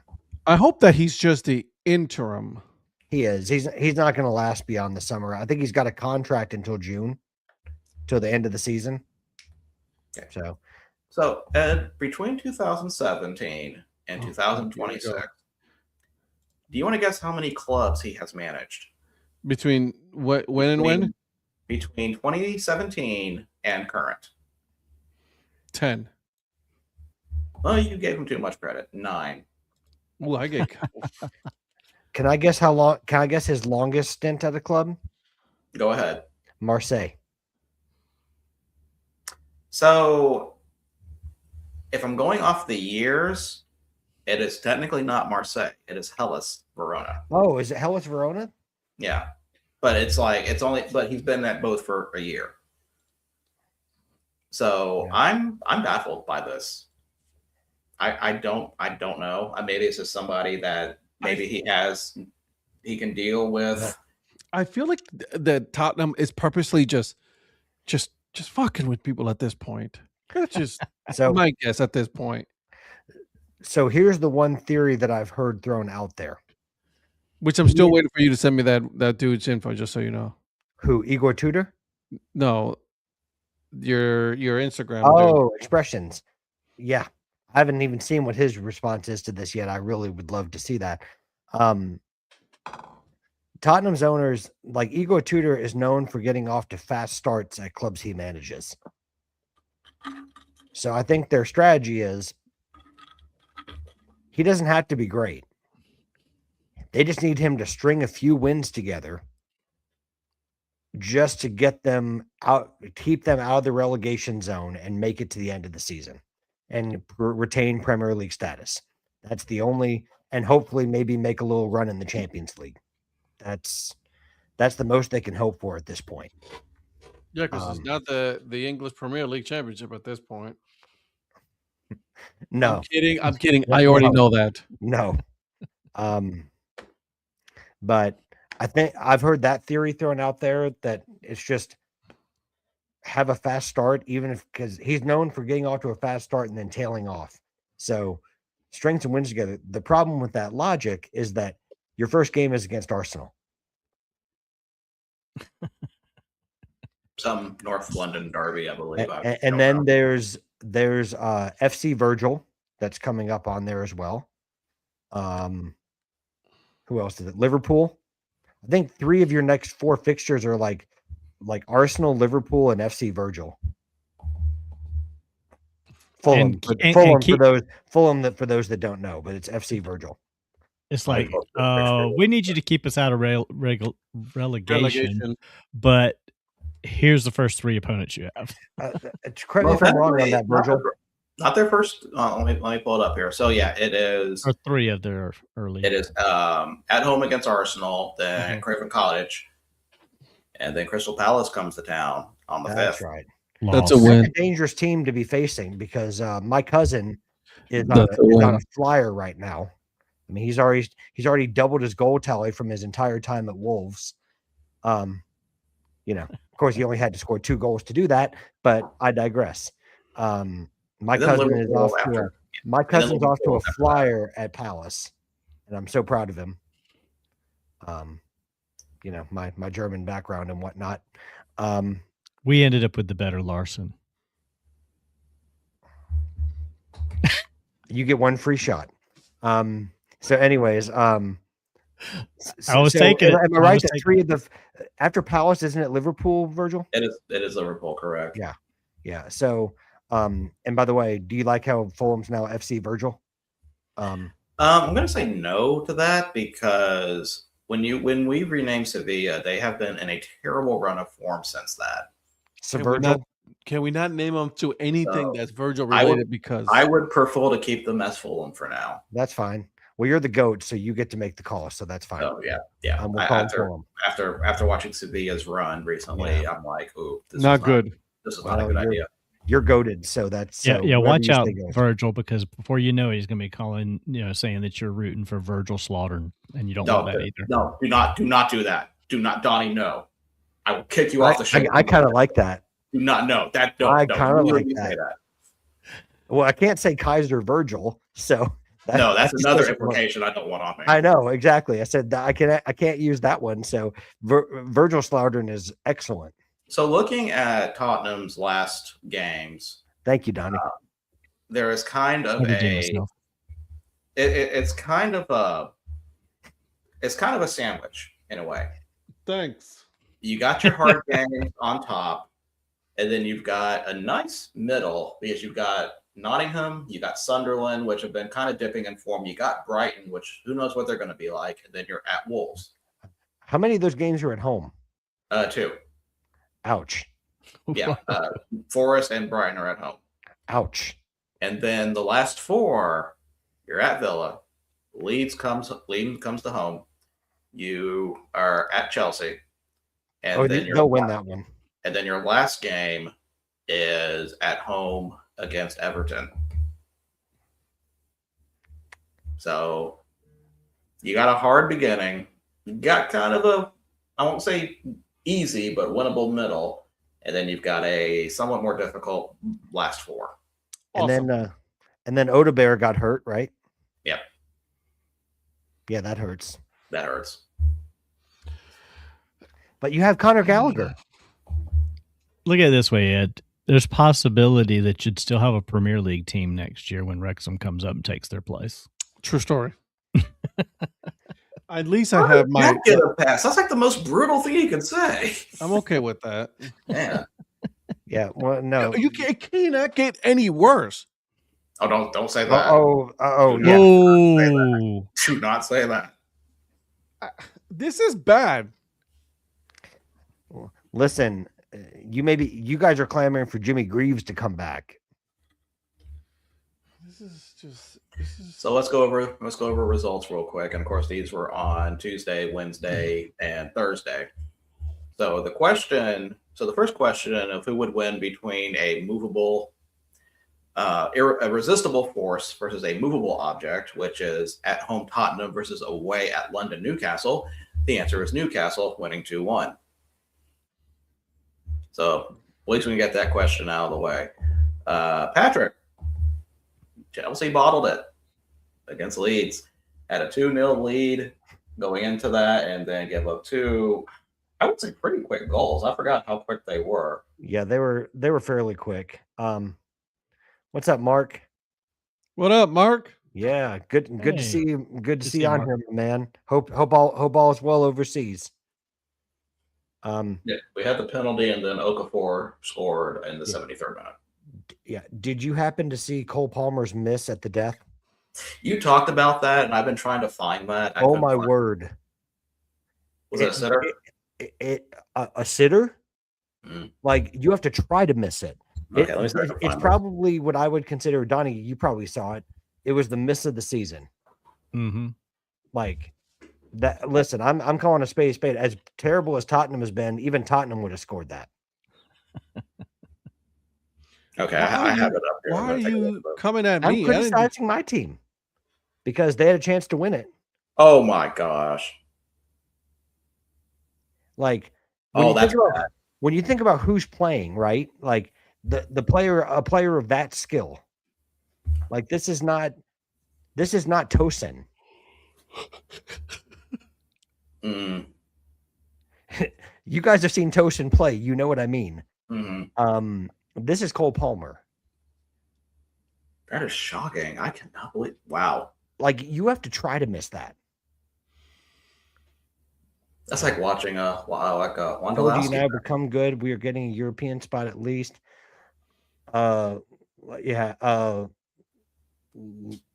I hope that he's just the interim. He is. He's not going to last beyond the summer. I think he's got a contract until June, till the end of the season. Okay. So Ed, between 2017 and 2026, do you want to guess how many clubs he has managed? Between when? Between 2017 and current. 10. Well, you gave him too much credit. 9. Well, I get. Can I guess how long? Can I guess his longest stint at a club? Go ahead. Marseille. So, if I'm going off the years, it is technically not Marseille. It is Hellas Verona. Oh, is it Hellas Verona? Yeah, but but he's been at both for a year. So yeah. I'm baffled by this. I don't know. Maybe it's just somebody that maybe he can deal with. I feel like that Tottenham is purposely just fucking with people at this point. That's just So my guess at this point. so here's the one theory that I've heard thrown out there. Which I'm still waiting for you to send me that dude's info, just so you know. Who, Igor Tudor? No, your Instagram. Oh, expressions. Yeah. I haven't even seen what his response is to this yet. I really would love to see that. Tottenham's owners, like Igor Tudor, is known for getting off to fast starts at clubs he manages. So I think their strategy is he doesn't have to be great. They just need him to string a few wins together just to get them out, keep them out of the relegation zone and make it to the end of the season and retain Premier League status. That's the only, and hopefully maybe make a little run in the Champions League. That's the most they can hope for at this point. Yeah, because it's not the English Premier League Championship at this point. No. I'm kidding. I already know that. No. But I think I've heard that theory thrown out there that it's just have a fast start, even if, because he's known for getting off to a fast start and then tailing off. So string some wins together. The problem with that logic is that your first game is against Arsenal. Some North London derby, I believe. And then there's FC Virgil that's coming up on there as well. Who else is it? Liverpool. I think 3 of your next 4 fixtures are like Arsenal, Liverpool, and FC Virgil. Fulham, for those that don't know, but it's FC Virgil. It's like, we need you to keep us out of relegation, but here's the first 3 opponents you have. Correct me if I'm wrong on that, Virgil. Not their first. Let me pull it up here. So yeah, it is. Or 3 of their early. It is at home against Arsenal, then Craven Cottage, and then Crystal Palace comes to town on the 5th. That's right. That's a win. A dangerous team to be facing because my cousin is on a flyer right now. I mean, he's already doubled his goal tally from his entire time at Wolves. Of course, he only had to score 2 goals to do that, but I digress. My cousin is off to a flyer at Palace, and I'm so proud of him. My German background and whatnot. We ended up with the better Larson. You get 1 free shot. So anyways, I was taking it. Am I right that 3 of the after Palace, isn't it Liverpool, Virgil? It is Liverpool, correct? Yeah. So and by the way, do you like how Fulham's now FC Virgil? I'm gonna say no to that because when we renamed Sevilla, they have been in a terrible run of form since that. So Virgil. Can we not name them to anything that's Virgil related? Because I would prefer to keep them as Fulham for now. That's fine. Well, you're the GOAT, so you get to make the call, so that's fine. Oh yeah. We'll call Fulham. After watching Sevilla's run recently, I'm like, ooh, this is not good. This is not a good idea. You're goated, so that's watch out, Virgil, because before you know it, he's going to be calling, saying that you're rooting for Virgil Slaughter, and you don't want that either. No, do not do that. Do not, Donnie. No, I will kick you off the show. I kind of like that. Do not know that. No, I kind of like that. Well, I can't say Kaiser Virgil, so that's another implication I don't want on me. I know exactly. I said that I can't use that one. So Virgil Slaughter is excellent. So looking at Tottenham's last games, thank you, Donnie. There is kind of it's kind of a sandwich in a way. Thanks. You got your hard games on top, and then you've got a nice middle because you've got Nottingham, you got Sunderland, which have been kind of dipping in form. You got Brighton, which who knows what they're going to be like, and then you're at Wolves. How many of those games are at home? 2. Ouch. Yeah, Forest and Brighton are at home. Ouch. And then the last 4, you're at Villa. Leeds comes to home. You are at Chelsea. And then they'll win that one. And then your last game is at home against Everton. So you got a hard beginning. You got kind of I won't say easy, but winnable middle, and then you've got a somewhat more difficult last four. Awesome. And then Odebear got hurt, right? Yep. Yeah, that hurts. That hurts. But you have Connor Gallagher. Look at it this way, Ed. There's possibility that you'd still have a Premier League team next year when Wrexham comes up and takes their place. True story. At least I have my. Get a pass. That's like the most brutal thing you could say. I'm okay with that. Yeah. Yeah. Well, no. It cannot get any worse. Oh, don't say that. Yeah. Oh, Do not say that. This is bad. Listen, you guys are clamoring for Jimmy Greaves to come back. This is just. So let's go over results real quick. And of course, these were on Tuesday, Wednesday, and Thursday. So the first question of who would win between a movable, irresistible force versus a movable object, which is at home Tottenham versus away at London Newcastle. The answer is Newcastle, winning 2-1. So at least we can get that question out of the way. Patrick, Chelsea bottled it against Leeds, had a 2-0 lead going into that, and then gave up two, I would say, pretty quick goals. I forgot how quick they were. Yeah, they were fairly quick. What's up, Mark? What up, Mark? Yeah, good to Hey. see you. Good to see see you on Mark. here, man. Hope all is well overseas. Yeah, we had the penalty, and then Okafor scored in the 73rd minute. Yeah. Did you happen to see Cole Palmer's miss at the death? You talked about that, and I've been trying to find that. I Oh couldn't my find it. word! Was it a sitter? A sitter? Mm. Like, you have to try to miss it. Okay, let me see if I can It's find it. probably what I would consider, Donnie. You probably saw it. It was the miss of the season. mm-hmm. Like that. Listen, I'm calling a spade a spade. As terrible as Tottenham has been, even Tottenham would have scored that. Okay, Why I are have it up here. I'm Why are gonna take a you look at it. coming at I'm me? I didn't- criticizing my team because they had a chance to win it. Oh my gosh! Like, Oh, that's bad. when you think about who's playing, right? Like a player of that skill. Like, this is not Tosin. Mm, You guys have seen Tosin play. You know what I mean. mhm. This is Cole Palmer. That is shocking. I cannot believe. Wow, Like, you have to try to miss that. that's like watching a Told you Wondolowski. United become good. We are getting a European spot at least.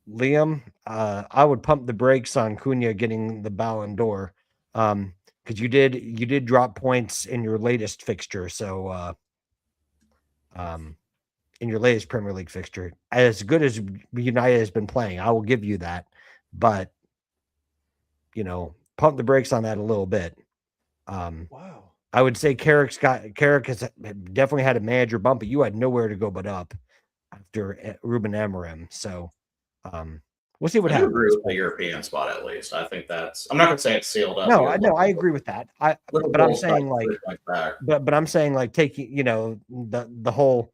Liam, I would pump the brakes on Cunha getting the Ballon d'Or, because you did drop points in your latest fixture. So, in your latest Premier League fixture, as good as United has been playing, I will give you that. But pump the brakes on that a little bit. Wow. I would say Carrick has definitely had a manager bump, but you had nowhere to go but up after Ruben Amorim. So we'll see what I do agree happens. with the European spot at least. I think that's. I'm not going to say it's sealed up. No, here, I agree with that. But I'm saying but I'm saying like taking the whole.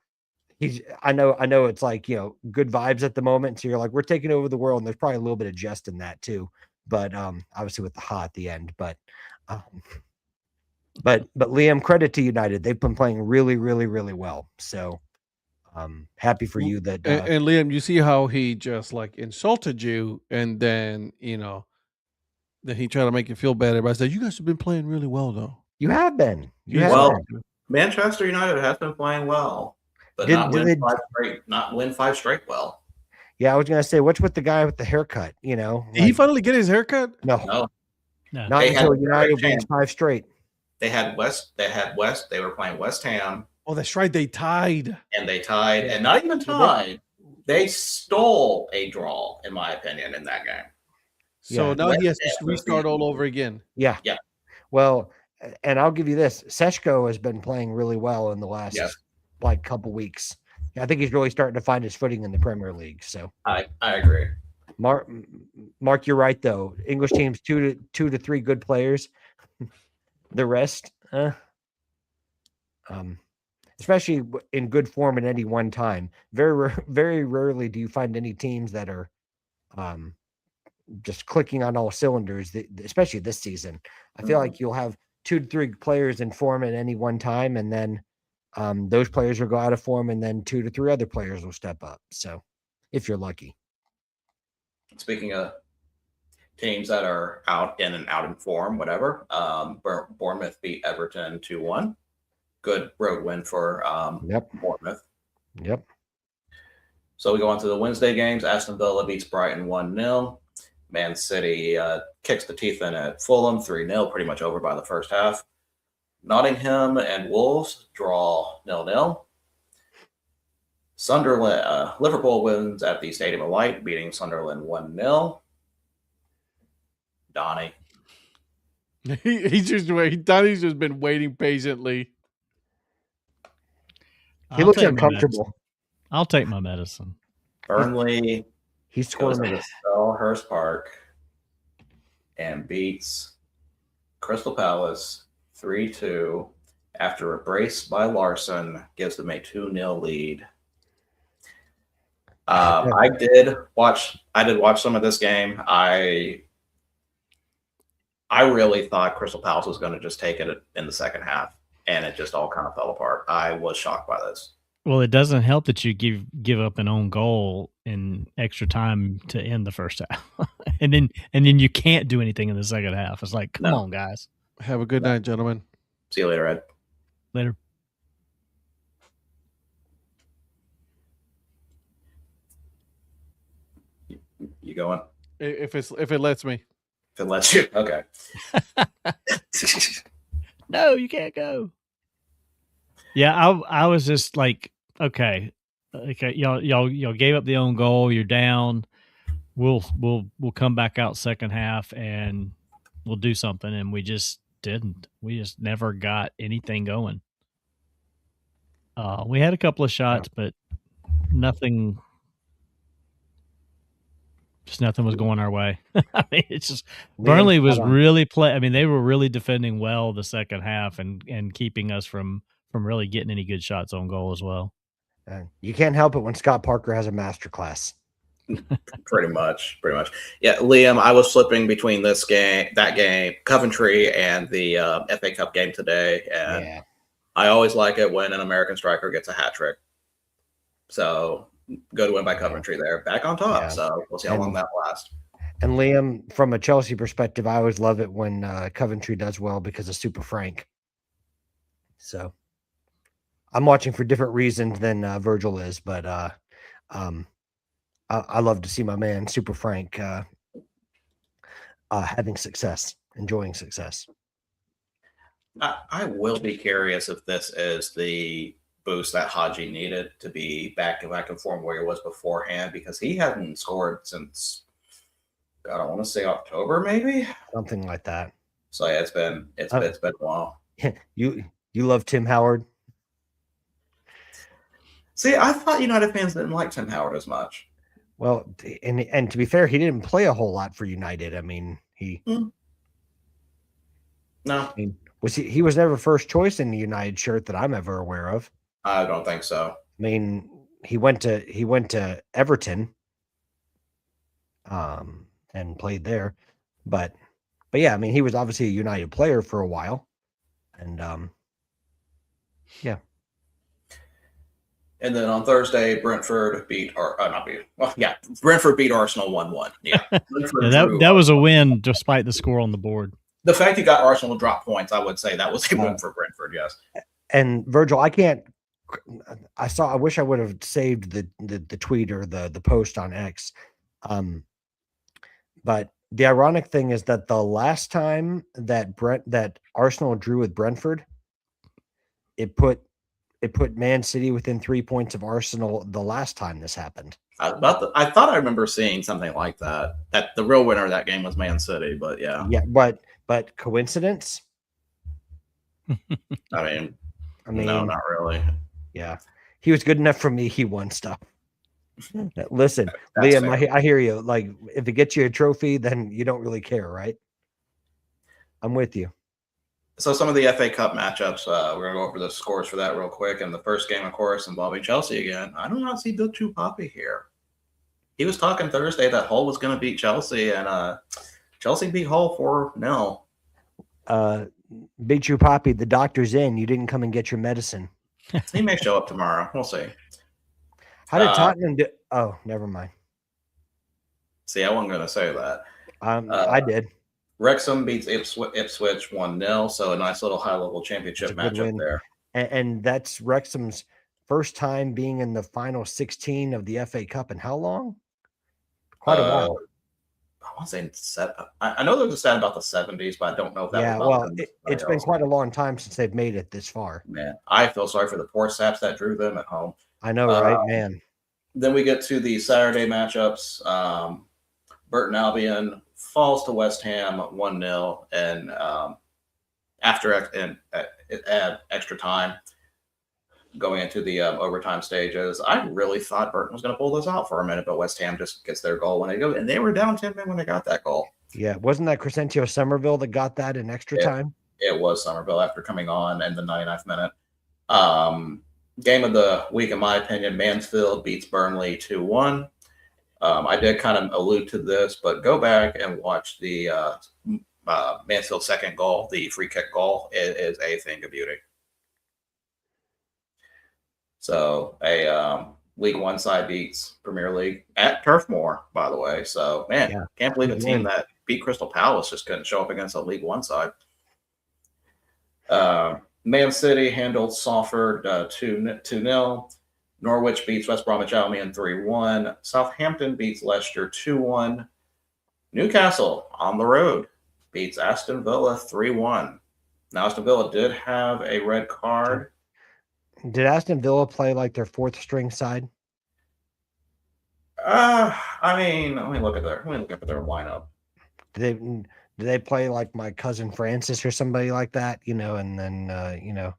I know it's like good vibes at the moment. So you're like, we're taking over the world, and there's probably a little bit of jest in that too. But obviously with the ha at the end, but Liam, credit to United. They've been playing really, really, really well. So happy for you that And Liam, you see how he just like insulted you, and then then he tried to make you feel better. But I said, you guys have been playing really well, though. you have been. You have Well, been. Manchester United has been playing well, but not win five straight well. Yeah, I was gonna say, what's with the guy with the haircut? Did he finally get his haircut? No, No, No. not They until had United Eric wins 5 straight. they had West. They were playing West Ham, Oh, that's right. They tied. and they tied, and not even tied. They stole a draw, in my opinion, in that game. So Yeah. now he has to restart all over again. Yeah. Yeah. Well, and I'll give you this: Seshko has been playing really well in the last Yes. couple weeks. I think he's really starting to find his footing in the Premier League. So, I agree. Mark, you're right though. English teams 2 to 3 good players. The rest, especially in good form at any one time. Very rarely do you find any teams that are just clicking on all cylinders, especially this season. I feel like you'll have 2 to 3 players in form at any one time, and then those players will go out of form, and then 2 to 3 other players will step up. So if you're lucky. Speaking of teams that are out in form, whatever, Bournemouth beat Everton 2-1. Good road win for Bournemouth. Yep. So we go on to the Wednesday games. Aston Villa beats Brighton 1-0. Man City kicks the teeth in at Fulham 3-0, pretty much over by the first half. Nottingham and Wolves draw 0-0. Sunderland, Liverpool wins at the Stadium of Light, beating Sunderland 1-0. Donnie. He's just waiting. Donnie's just been waiting patiently. He looks uncomfortable. I'll take my medicine. Burnley He's goes scoring to Selhurst Park and beats Crystal Palace 3-2 after a brace by Larson gives them a 2-0 lead. I did watch some of this game. I really thought Crystal Palace was going to just take it in the second half, and it just all kind of fell apart. I was shocked by this. Well, it doesn't help that you give up an own goal in extra time to end the first half, and then you can't do anything in the second half. It's like, come on, guys. Have a good night, gentlemen. See you later, Ed. Later. You going? If it lets me. If it lets you, okay. No, you can't go. Yeah, I was just like, okay, y'all gave up the own goal. You're down. We'll come back out second half and we'll do something, and we just didn't. We just never got anything going. We had a couple of shots, but nothing. Just nothing was going our way. I mean, it's just Burnley was really I mean, they were really defending well the second half and keeping us from really getting any good shots on goal as well. You can't help it when Scott Parker has a masterclass. Pretty much. Yeah, Liam, I was flipping between that game, Coventry, and the FA Cup game today, and I always like it when an American striker gets a hat trick. So good win by Coventry there, back on top. Yeah. So we'll see how long that lasts. And Liam, from a Chelsea perspective, I always love it when Coventry does well because of Super Frank. So I'm watching for different reasons than Virgil is, but I love to see my man Super Frank having success, enjoying success. I will be curious if this is the boost that Haji needed to be back in form where he was beforehand, because he hadn't scored since, I don't want to say October, maybe something like that. So yeah, it's been a while. You love Tim Howard? See, I thought United fans didn't like Tim Howard as much. Well, and to be fair, he didn't play a whole lot for United. I mean, no. I mean, he was never first choice in the United shirt that I'm ever aware of. I don't think so. I mean, he went to Everton, and played there, but yeah, I mean, he was obviously a United player for a while, and yeah. And then on Thursday, Brentford beat Brentford beat Arsenal 1-1. Yeah, that was a win despite the score on the board. The fact you got Arsenal to drop points, I would say that was a win for Brentford. Yes. And Virgil, I wish I would have saved the tweet or the post on X. But the ironic thing is that the last time that Arsenal drew with Brentford, it put Man City within 3 points of Arsenal the last time this happened. I thought I remember seeing something like that. That the real winner of that game was Man City, but yeah. Yeah, but coincidence? I mean, no, not really. Yeah. He was good enough for me. He won stuff. Listen, Liam, I hear you. Like, if it gets you a trophy, then you don't really care, right? I'm with you. So some of the FA Cup matchups, we're going to go over the scores for that real quick. And the first game, of course, involving Chelsea again. I do not see Big Chu Poppy here. He was talking Thursday that Hull was going to beat Chelsea, and Chelsea beat Hull 4-0. Big Chu Poppy, the doctor's in. You didn't come and get your medicine. He may show up tomorrow. We'll see. How did Tottenham do? Oh, never mind. See, I wasn't going to say that. I did. Wrexham beats Ipswich 1-0, so a nice little high-level championship matchup there. And that's Wrexham's first time being in the final 16 of the FA Cup in how long? Quite a while. I want to say I know there's a stat about the 70s, but I don't know if that was it's been quite a long time since they've made it this far. Man, I feel sorry for the poor saps that drew them at home. I know, right, man? Then we get to the Saturday matchups. Burton Albion falls to West Ham 1-0, and after extra time, going into the overtime stages, I really thought Burton was going to pull this out for a minute, but West Ham just gets their goal when they go, and they were down 10 men when they got that goal. Yeah, wasn't that Crescencio Somerville that got that in extra time? It was Somerville after coming on in the 99th minute. Game of the week, in my opinion, Mansfield beats Burnley 2-1. I did kind of allude to this, but go back and watch the Mansfield second goal, the free kick goal. It is a thing of beauty. So a League One side beats Premier League at Turf Moor, by the way. So, man, can't believe a team that beat Crystal Palace just couldn't show up against a League One side. Man City handled Salford 2-0. Norwich beats West Bromwich Albion 3-1. Southampton beats Leicester 2-1. Newcastle on the road beats Aston Villa 3-1. Now, Aston Villa did have a red card. Did Aston Villa play like their fourth string side? I mean, let me look at their lineup. Do they play like my cousin Francis or somebody like that? And then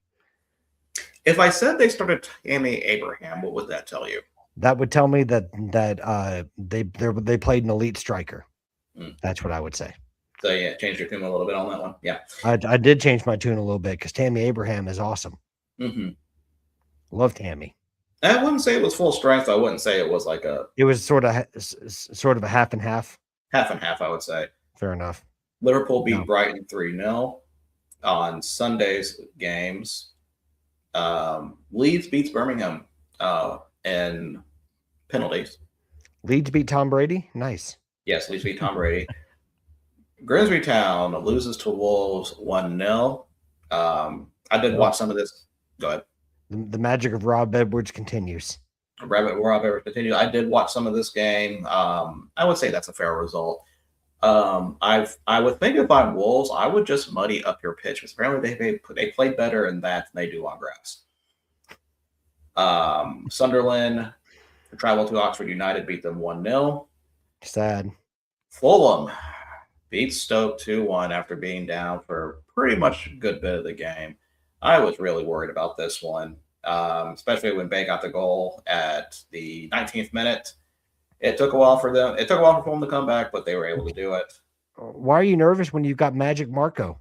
If I said they started Tammy Abraham, what would that tell you? That would tell me that they played an elite striker. That's what I would say. So yeah, change your tune a little bit on that one. Yeah, I did change my tune a little bit because Tammy Abraham is awesome. Mm-hmm. Love Tammy. I wouldn't say it was full strength. I wouldn't say it was like a. It was sort of a half and half. Half and half, I would say. Fair enough. Liverpool beat Brighton 3-0 on Sunday's games. Leeds beats Birmingham in penalties. Leeds beat Tom Brady? Nice. Yes, Leeds beat Tom Brady. Grimsby Town loses to Wolves 1-0. I did watch some of this. Go ahead. The magic of Rob Edwards continues. Rob Edwards continues. I did watch some of this game. I would say that's a fair result. I would think if I'm Wolves, I would just muddy up your pitch because apparently they play better in that than they do on grass. Sunderland traveled to Oxford United, beat them 1-0. Sad. Fulham beat Stoke 2-1 after being down for pretty much a good bit of the game. I was really worried about this one, especially when Bay got the goal at the 19th minute. It took a while for them. It took a while for Fulham to come back, but they were able to do it. Why are you nervous when you've got Magic Marco?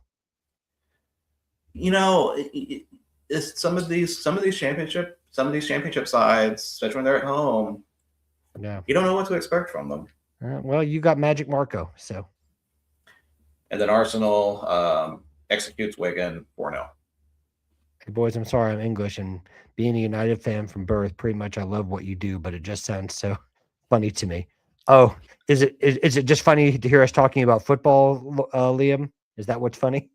It's some of these championship sides, especially when they're at home. Yeah, you don't know what to expect from them. Well, you got Magic Marco, so. And then Arsenal executes Wigan 4-0. Hey boys, I'm sorry I'm English, and being a United fan from birth, pretty much I love what you do, but it just sounds so funny to me. Oh, is it just funny to hear us talking about football, Liam? Is that what's funny?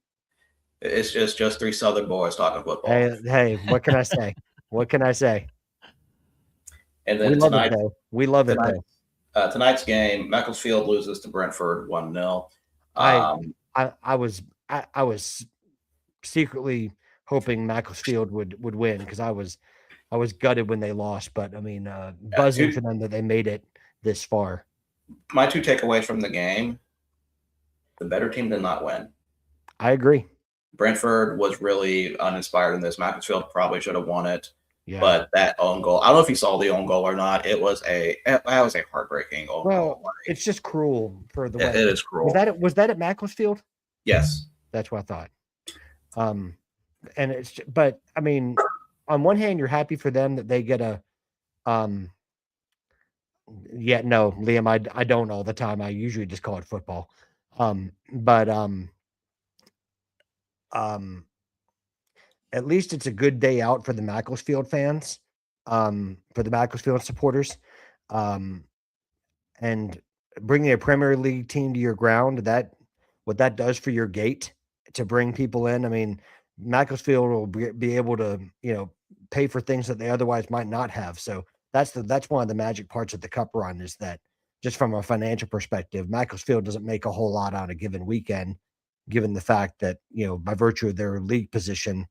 It's just three Southern boys talking football. Hey, what can I say? What can I say? And then we love it. Tonight's game, Macclesfield loses to Brentford 1-0. I was secretly hoping Macclesfield would win because I was gutted when they lost, but I mean, buzzing for them that they made it this far. My two takeaways from the game: the better team did not win. I agree. Brentford was really uninspired in this. Macclesfield probably should have won it. Yeah. But that own goal, I don't know if you saw the own goal or not. That was a heartbreaking own goal. It's just cruel for the way it is cruel. Was that at Macclesfield? Yes. That's what I And but I mean, on one hand, you're happy for them that they get a, yeah, no, Liam, I don't all the time. I usually just call it football. But at least it's a good day out for the Macclesfield fans, for the Macclesfield supporters. And bringing a Premier League team to your ground, what that does for your gate to bring people in. I mean, Macclesfield will be able to, pay for things that they otherwise might not have. So that's one of the magic parts of the Cup run, is that just from a financial perspective, Macclesfield doesn't make a whole lot on a given weekend, given the fact that, by virtue of their league position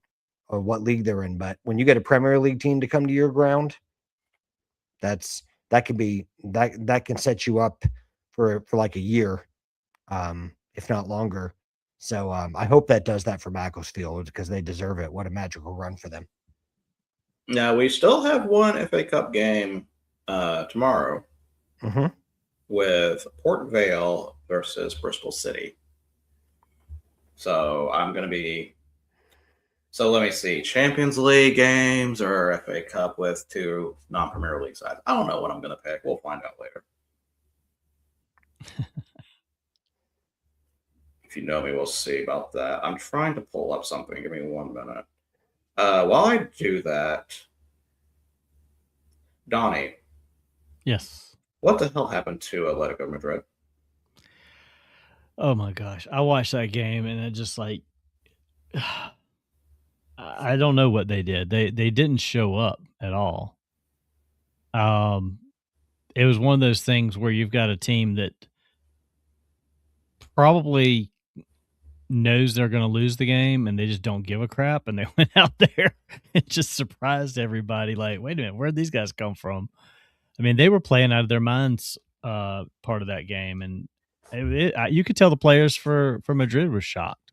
or what league they're in. But when you get a Premier League team to come to your ground, that can set you up for like a year, if not longer. So I hope that does that for Macclesfield, because they deserve it. What a magical run for them. Now, we still have one FA Cup game tomorrow with Port Vale versus Bristol City. So I'm going to be... So let me see. Champions League games or FA Cup with two non-Premier League sides. I don't know what I'm going to pick. We'll find out later. If you know me, we'll see about that. I'm trying to pull up something. Give me 1 minute. While I do that, Donnie. Yes. What the hell happened to Atletico Madrid? Oh my gosh. I watched that game and it just like, I don't know what they did. They didn't show up at all. It was one of those things where you've got a team that probably knows they're going to lose the game and they just don't give a crap, and they went out there and just surprised everybody. Like, wait a minute, where'd these guys come from? I mean, they were playing out of their minds part of that game, and you could tell the players for Madrid were shocked.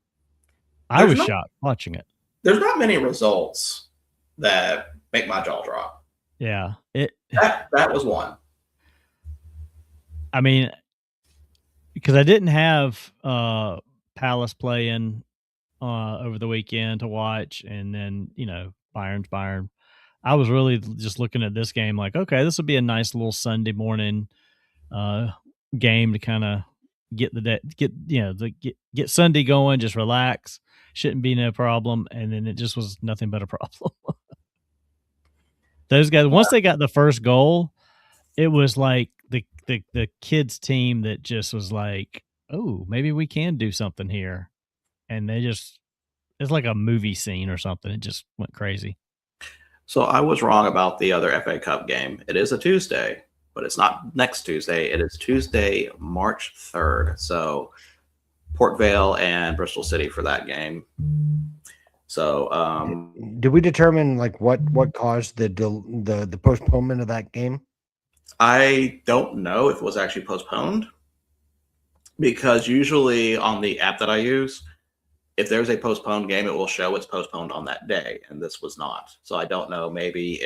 I was shocked watching it. There's not many results that make my jaw drop. Yeah, that was one. I mean, because I didn't have Palace playing over the weekend to watch, and then Bayern's Bayern. I was really just looking at this game like, okay, this will be a nice little Sunday morning game to kind of get Sunday going, just relax. Shouldn't be no problem. And then it just was nothing but a problem. Those guys, once they got the first goal, it was like the kids team that just was like, oh, maybe we can do something here. And it's like a movie scene or something. It just went crazy. So I was wrong about the other FA Cup game. It is a Tuesday, but it's not next Tuesday. It is Tuesday, March 3rd. So Port Vale and Bristol City for that game. So did we determine like what caused the postponement of that game? I don't know if it was actually postponed, because usually on the app that I use, if there's a postponed game, it will show it's postponed on that day, and this was not. So I don't know, maybe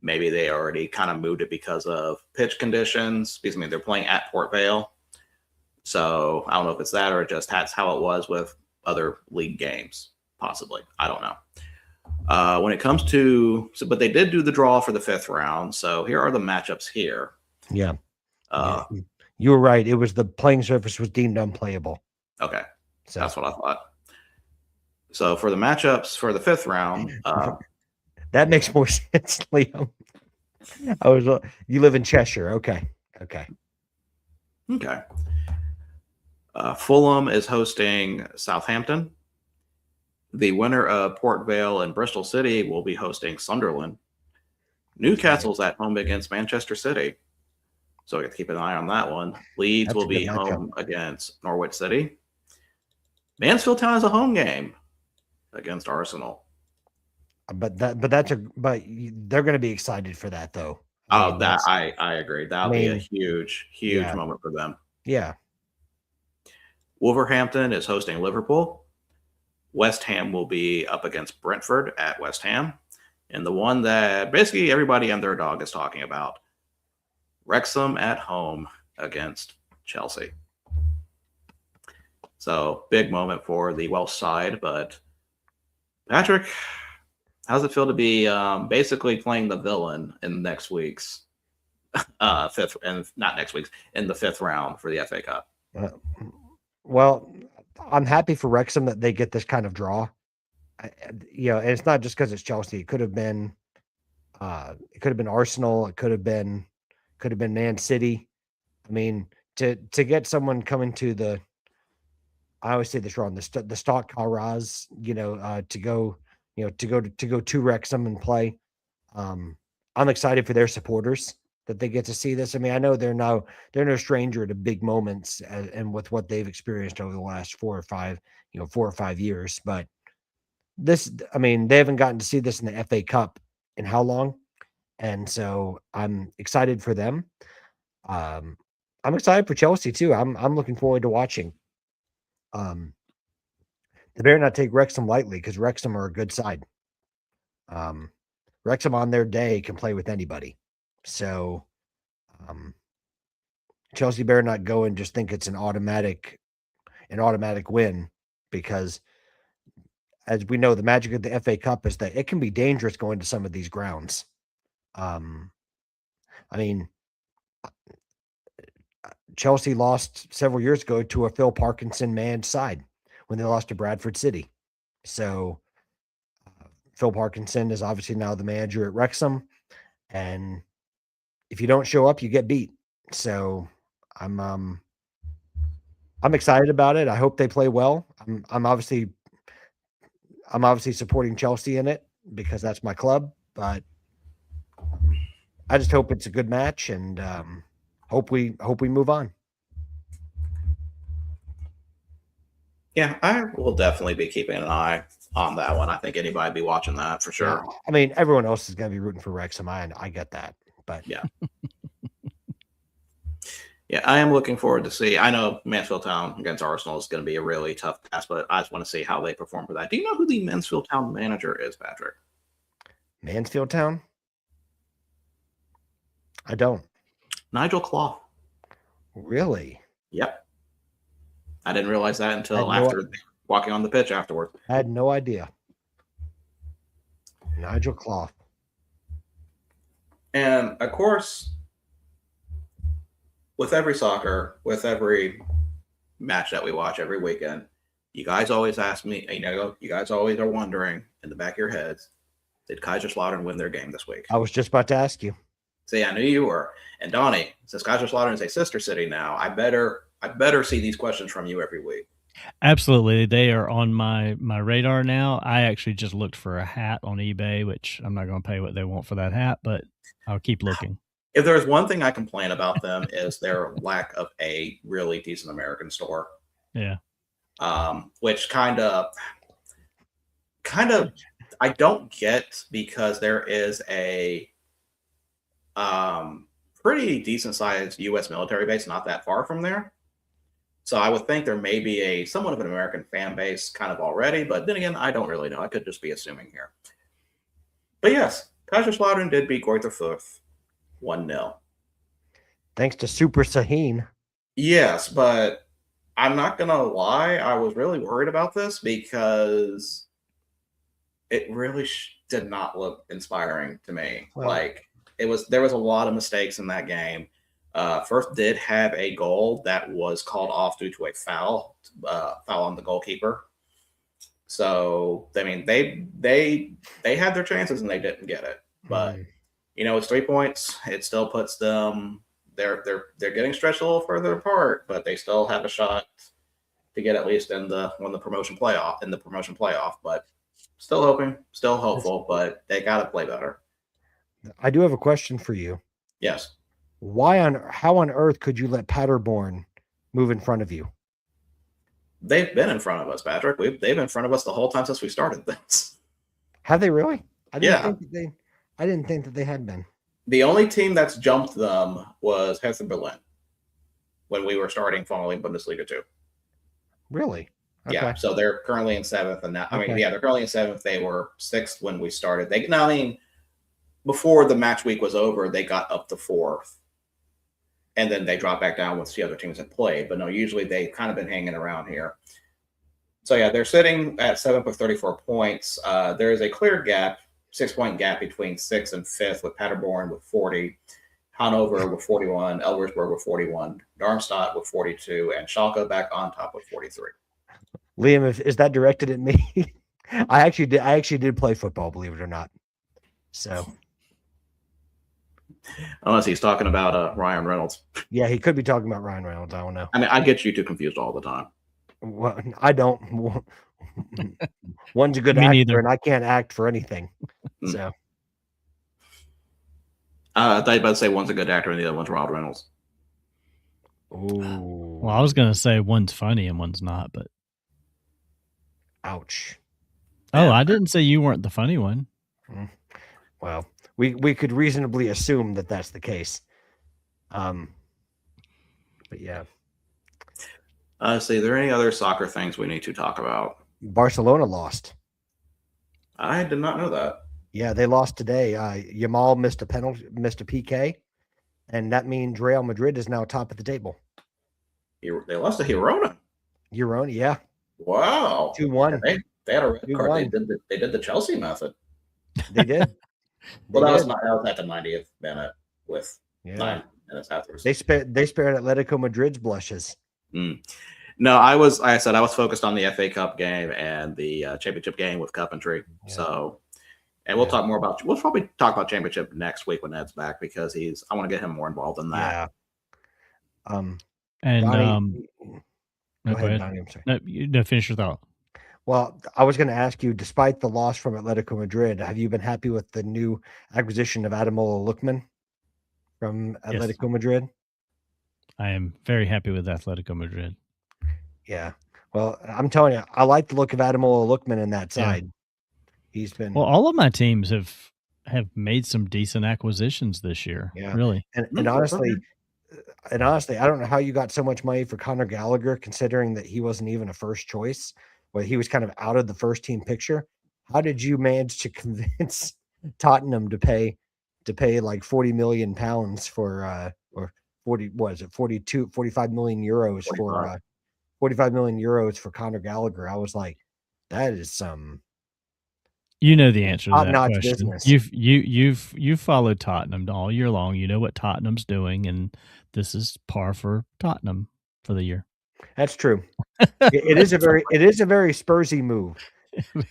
they already kind of moved it because of pitch conditions, because they're playing at Port Vale. So I don't know if it's that or just that's how it was with other league games, possibly. I don't know. When it comes to, but they did do the draw for the 5th round. So here are the matchups here. Yeah. You were right. It was the playing surface was deemed unplayable. Okay. So that's what I thought. So for the matchups for the 5th round, that makes more sense, Liam. You live in Cheshire. Okay. Fulham is hosting Southampton. The winner of Port Vale and Bristol City will be hosting Sunderland. Newcastle's at home against Manchester City, so we have to keep an eye on that one. Leeds will be home against Norwich City. Mansfield Town has a home game against Arsenal. But they're going to be excited for that, though. I agree. That'll be a huge moment for them. Yeah. Wolverhampton is hosting Liverpool. West Ham will be up against Brentford at West Ham. And the one that basically everybody and their dog is talking about, Wrexham at home against Chelsea. So big moment for the Welsh side. But Patrick, how's it feel to be basically playing the villain in next week's fifth, and not next week's, in the 5th round for the FA Cup? Well, I'm happy for Wrexham that they get this kind of draw. And it's not just because it's Chelsea. It could have been Arsenal. It could have been Man City. I mean, to get someone coming to the, I always say this wrong, the Stock Karaz, to go to Wrexham and play. I'm excited for their supporters that they get to see this. I mean, I know they're no stranger to big moments and with what they've experienced over the last 4 or 5 years, but this, I mean, they haven't gotten to see this in the FA Cup in how long? And so I'm excited for them. I'm excited for Chelsea too. I'm looking forward to watching. They better not take Wrexham lightly because Wrexham are a good side. Wrexham on their day can play with anybody. So Chelsea better not go and just think it's an automatic win, because as we know, the magic of the FA Cup is that it can be dangerous going to some of these grounds. I mean, Chelsea lost several years ago to a Phil Parkinson manned side when they lost to Bradford City. So Phil Parkinson is obviously now the manager at Wrexham, and if you don't show up, you get beat. So I'm excited about it. I hope they play well. I'm obviously supporting Chelsea in it because that's my club, but I just hope it's a good match, and hope we move on. Yeah, I will definitely be keeping an eye on that one. I think anybody be watching that for sure. Yeah, I mean, everyone else is going to be rooting for Wrexham. I get that, but yeah. Yeah, I am looking forward to see. I know Mansfield Town against Arsenal is going to be a really tough task, but I just want to see how they perform for that. Do you know who the Mansfield Town manager is, Patrick? Mansfield Town? I don't. Nigel Clough. Really? Yep. I didn't realize that until after walking on the pitch afterward. I had no idea. Nigel Clough. And of course, with every soccer, with every match that we watch every weekend, you guys always ask me, you guys always are wondering in the back of your heads, did Kaiserslautern win their game this week? I was just about to ask you. See, I knew you were. And Donnie, since Kaiserslautern is a sister city now, I better see these questions from you every week. Absolutely. They are on my radar now. I actually just looked for a hat on eBay, which I'm not going to pay what they want for that hat, but I'll keep looking. If there's one thing I complain about them is their lack of a really decent American store. Yeah. Which kind of I don't get, because there is a pretty decent sized U.S. military base not that far from there. So I would think there may be a somewhat of an American fan base kind of already, but then again, I don't really know. I could just be assuming here. But yes, Kaiserslautern did beat Greuther Fürth 1-0. Thanks to Super Sahin. Yes, but I'm not going to lie. I was really worried about this because it really did not look inspiring to me. Well, there was a lot of mistakes in that game. First did have a goal that was called off due to a foul on the goalkeeper. So, I mean, they had their chances and they didn't get it. But, it's 3 points. It still puts them, they're getting stretched a little further apart, but they still have a shot to get at least in the promotion playoff. But still hoping, still hopeful, but they got to play better. I do have a question for you. Yes. How on earth could you let Paderborn move in front of you? They've been in front of us, Patrick. They've been in front of us the whole time since we started this. Have they really? I didn't think that they had been. The only team that's jumped them was Hertha Berlin when we were starting following Bundesliga 2. Really? Okay. Yeah. So they're currently in 7th, and now they're currently in 7th. They were 6th when we started. Before the match week was over, they got up to 4th. and then they drop back down once the other teams have played. But no, usually they've kind of been hanging around here. So yeah, they're sitting at 7th with 34 points. There is a clear gap, 6-point gap between 6th and 5th, with Paderborn with 40, Hanover with 41, Elversberg with 41, Darmstadt with 42, and Schalke back on top with 43. Liam, is that directed at me? I actually did play football, believe it or not. So unless he's talking about Ryan Reynolds. Yeah, he could be talking about Ryan Reynolds. I don't know. I mean, I get you two confused all the time. Well, I don't. One's a good Me actor, neither. and I can't act for anything. So I thought you were about to say one's a good actor and the other one's Ryan Reynolds. ooh, Well, I was going to say one's funny and one's not, but ouch. oh, I didn't say you weren't the funny one. Well, we could reasonably assume that that's the case. But yeah, See, are there any other soccer things we need to talk about? Barcelona lost. I did not know that. Yeah, they lost today. Yamal missed a PK, and that means Real Madrid is now top of the table. They lost to Girona. Girona, yeah, Wow. 2-1. They had a red card. 2-1. They did the Chelsea method. They did. Well, They that was did. at the 90th minute with Yeah. 9 minutes afterwards. They spared Atletico Madrid's blushes. No, I was focused on the FA Cup game and the championship game with Coventry. Yeah. So, and we'll probably talk about championship next week when Ed's back because I want to get him more involved in that. Yeah. And Donnie, no, go ahead, Donnie, I'm sorry. No, finish your thought. Well, I was going to ask you, despite the loss from Atletico Madrid, have you been happy with the new acquisition of Ademola Lookman from Atletico Madrid? I am very happy with Atletico Madrid. Yeah. Well, I'm telling you, I like the look of Ademola Lookman in that Yeah. side. He's been Well, all of my teams have made some decent acquisitions this year. Yeah. Really. and honestly, I don't know how you got so much money for Conor Gallagher, considering that he wasn't even a first choice. Well, he was kind of out of the first team picture. How did you manage to convince Tottenham to pay like 40 million pounds for or 45 million euros for 45 million euros for Conor Gallagher? I was like, that is some You know the answer to that top-notch question. business. You've followed Tottenham all year long. You know what Tottenham's doing, and this is par for Tottenham for the year. That's true. It is a very Spursy move.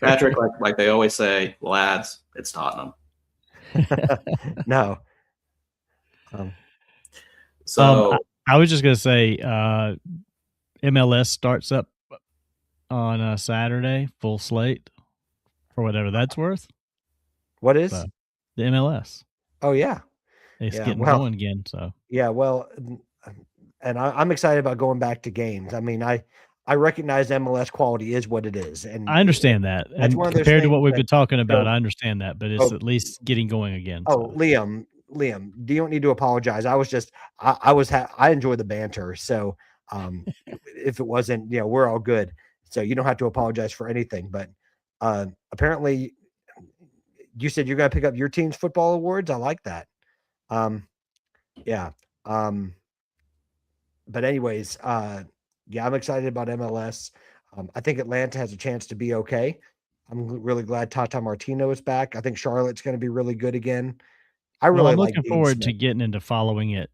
Patrick, like they always say, lads, it's Tottenham. No. So I was just gonna say, MLS starts up on Saturday, full slate for whatever that's worth. What is? The MLS. Oh yeah. It's Yeah, getting well- going again. So Yeah, well, and I'm excited about going back to games. I mean, I recognize MLS quality is what it is, and I understand that. That's And one of those compared to what things we've that- been talking about, so- I understand that, but it's at least getting going again. Oh, so. Liam, do you don't need to apologize? I was just I enjoy the banter, so if it wasn't, we're all good. So you don't have to apologize for anything. But apparently, you said you're going to pick up your team's football awards. I like that. Yeah. But anyways, yeah, I'm excited about MLS. I think Atlanta has a chance to be okay. I'm really glad Tata Martino is back. I think Charlotte's going to be really good again. I really I'm like looking Dean forward to Smith. getting into following it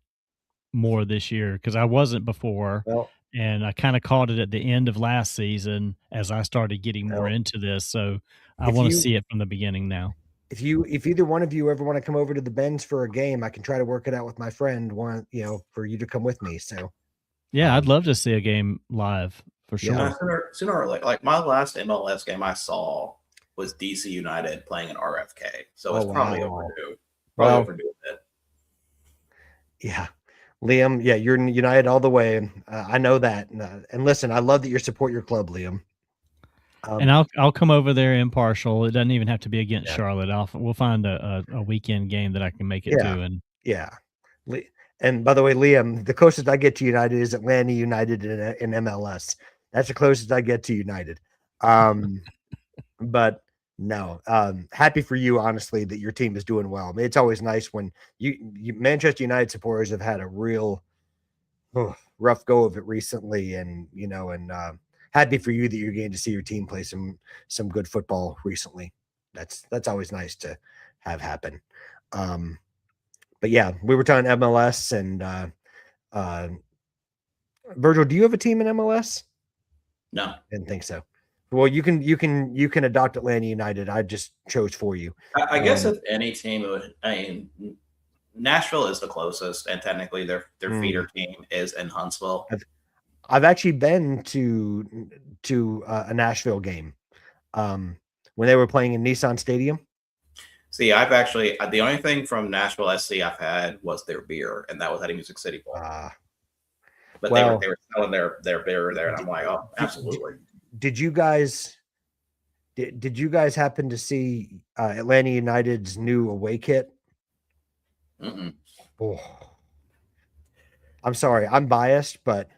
more this year because I wasn't before, Well, and I kind of caught it at the end of last season as I started getting more Well, into this. So I if want to you- see it from the beginning now. if either one of you ever want to come over to the Bends for a game, I can try to work it out with my friend. For you to come with me. So Yeah, I'd love to see a game live for sure. Yeah. sooner or later, like my last MLS game I saw was DC United playing in RFK. So it's Oh, probably wow. overdue. Well- Overdue a bit. yeah, Liam, yeah, you're United all the way. I know that. And listen, I love that you support your club, Liam. And I'll come over there impartial. It doesn't even have to be against Yeah. Charlotte. We'll find a weekend game that I can make it Yeah. to. And Yeah. And by the way, Liam, the closest I get to United is Atlanta United in MLS. That's the closest I get to United. But no, happy for you, honestly, that your team is doing well. I mean, it's always nice when you Manchester United supporters have had a real rough go of it recently, and happy for you that you're getting to see your team play some good football recently. That's always nice to have happen. But yeah, we were talking MLS, and Virgil, do you have a team in MLS? No, Didn't think so. Well, you can adopt Atlanta United. I just chose for you. I guess if any team would, Nashville is the closest, and technically their feeder team is in Huntsville. I've actually been to a Nashville game when they were playing in Nissan Stadium. See, the only thing from Nashville SC I've had was their beer, and that was at a Music City Bowl. But they were selling their beer there, and I'm like, oh, absolutely. Did you guys happen to see Atlanta United's new away kit? Mm-mm. Oh, I'm sorry, I'm biased, but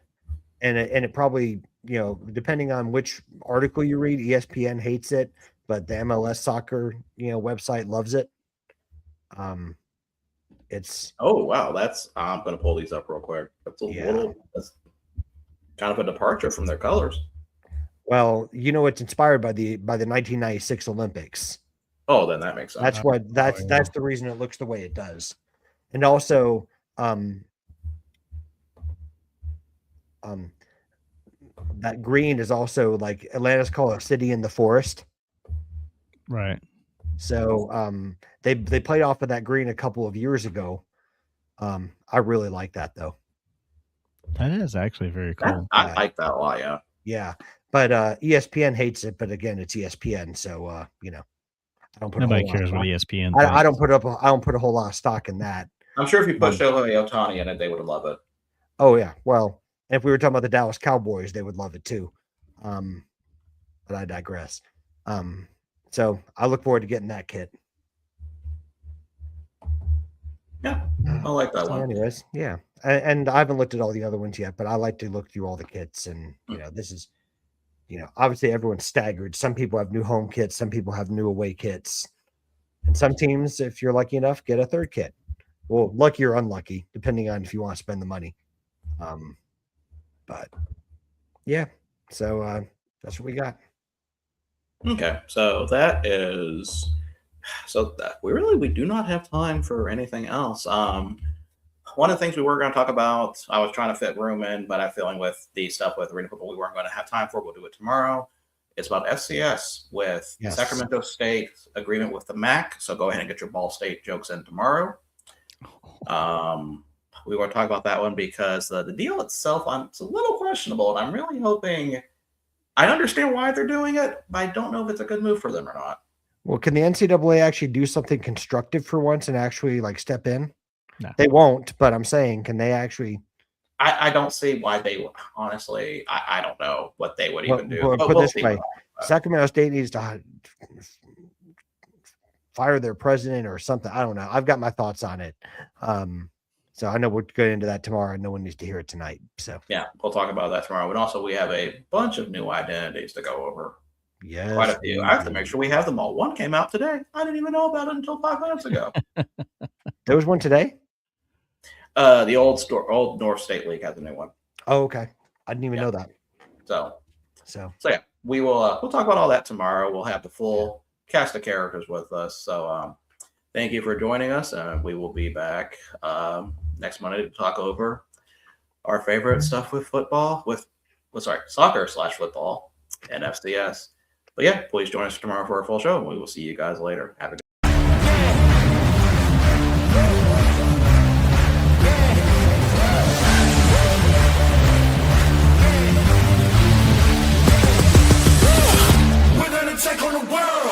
and it probably, depending on which article you read, ESPN hates it, but the MLS soccer website loves it. It's I'm gonna pull these up real quick. That's kind of a departure from their colors. Well, it's inspired by the 1996 Olympics. Oh, then that makes sense. That's the reason it looks the way it does. And also that green is also like Atlanta's called a city in the forest. Right. So they played off of that green a couple of years ago. I really like that though. That is actually very cool. I like that a lot, yeah. Yeah. But ESPN hates it, but again, it's ESPN, so I don't put nobody cares what ESPN thinks. I don't put a whole lot of stock in that. I'm sure if you put Shohei Ohtani in it, they would love it. Oh yeah. Well, if we were talking about the Dallas Cowboys, they would love it too. But I digress. So I look forward to getting that kit. Yeah, I like that one. Anyways, yeah. And I haven't looked at all the other ones yet, but I like to look through all the kits, and this is obviously everyone's staggered. Some people have new home kits, some people have new away kits. And some teams, if you're lucky enough, get a third kit. Well, lucky or unlucky, depending on if you want to spend the money. But yeah, so that's what we got. Okay, so we do not have time for anything else. One of the things we were going to talk about, I was trying to fit room in, but I'm feeling with the stuff with Arena Football we weren't going to have time for. We'll do it tomorrow. It's about FCS with Sacramento State's agreement with the MAC. So go ahead and get your Ball State jokes in tomorrow. We were talking about that one because the deal itself, it's a little questionable, and I'm really hoping. I understand why they're doing it, but I don't know if it's a good move for them or not. Well, can the NCAA actually do something constructive for once and actually step in? No. They won't, but I'm saying, can they actually? I don't see why they would. Honestly, I don't know what they would even do. Put this way, Sacramento State needs to fire their president or something. I don't know. I've got my thoughts on it. So I know we'll get into that tomorrow. No one needs to hear it tonight. So yeah, we'll talk about that tomorrow. And also, we have a bunch of new identities to go over. Yes, quite a few. I have to make sure we have them all. One came out today. I didn't even know about it until 5 minutes ago. There was one today. The old North State League has a new one. Oh, okay. I didn't even know that. So yeah, we will. We'll talk about all that tomorrow. We'll have the full cast of characters with us. So thank you for joining us. We will be back next Monday to talk over our favorite stuff with football, soccer/football and FCS. But yeah, please join us tomorrow for our full show, and we will see you guys later. Have a good We're gonna take on the world.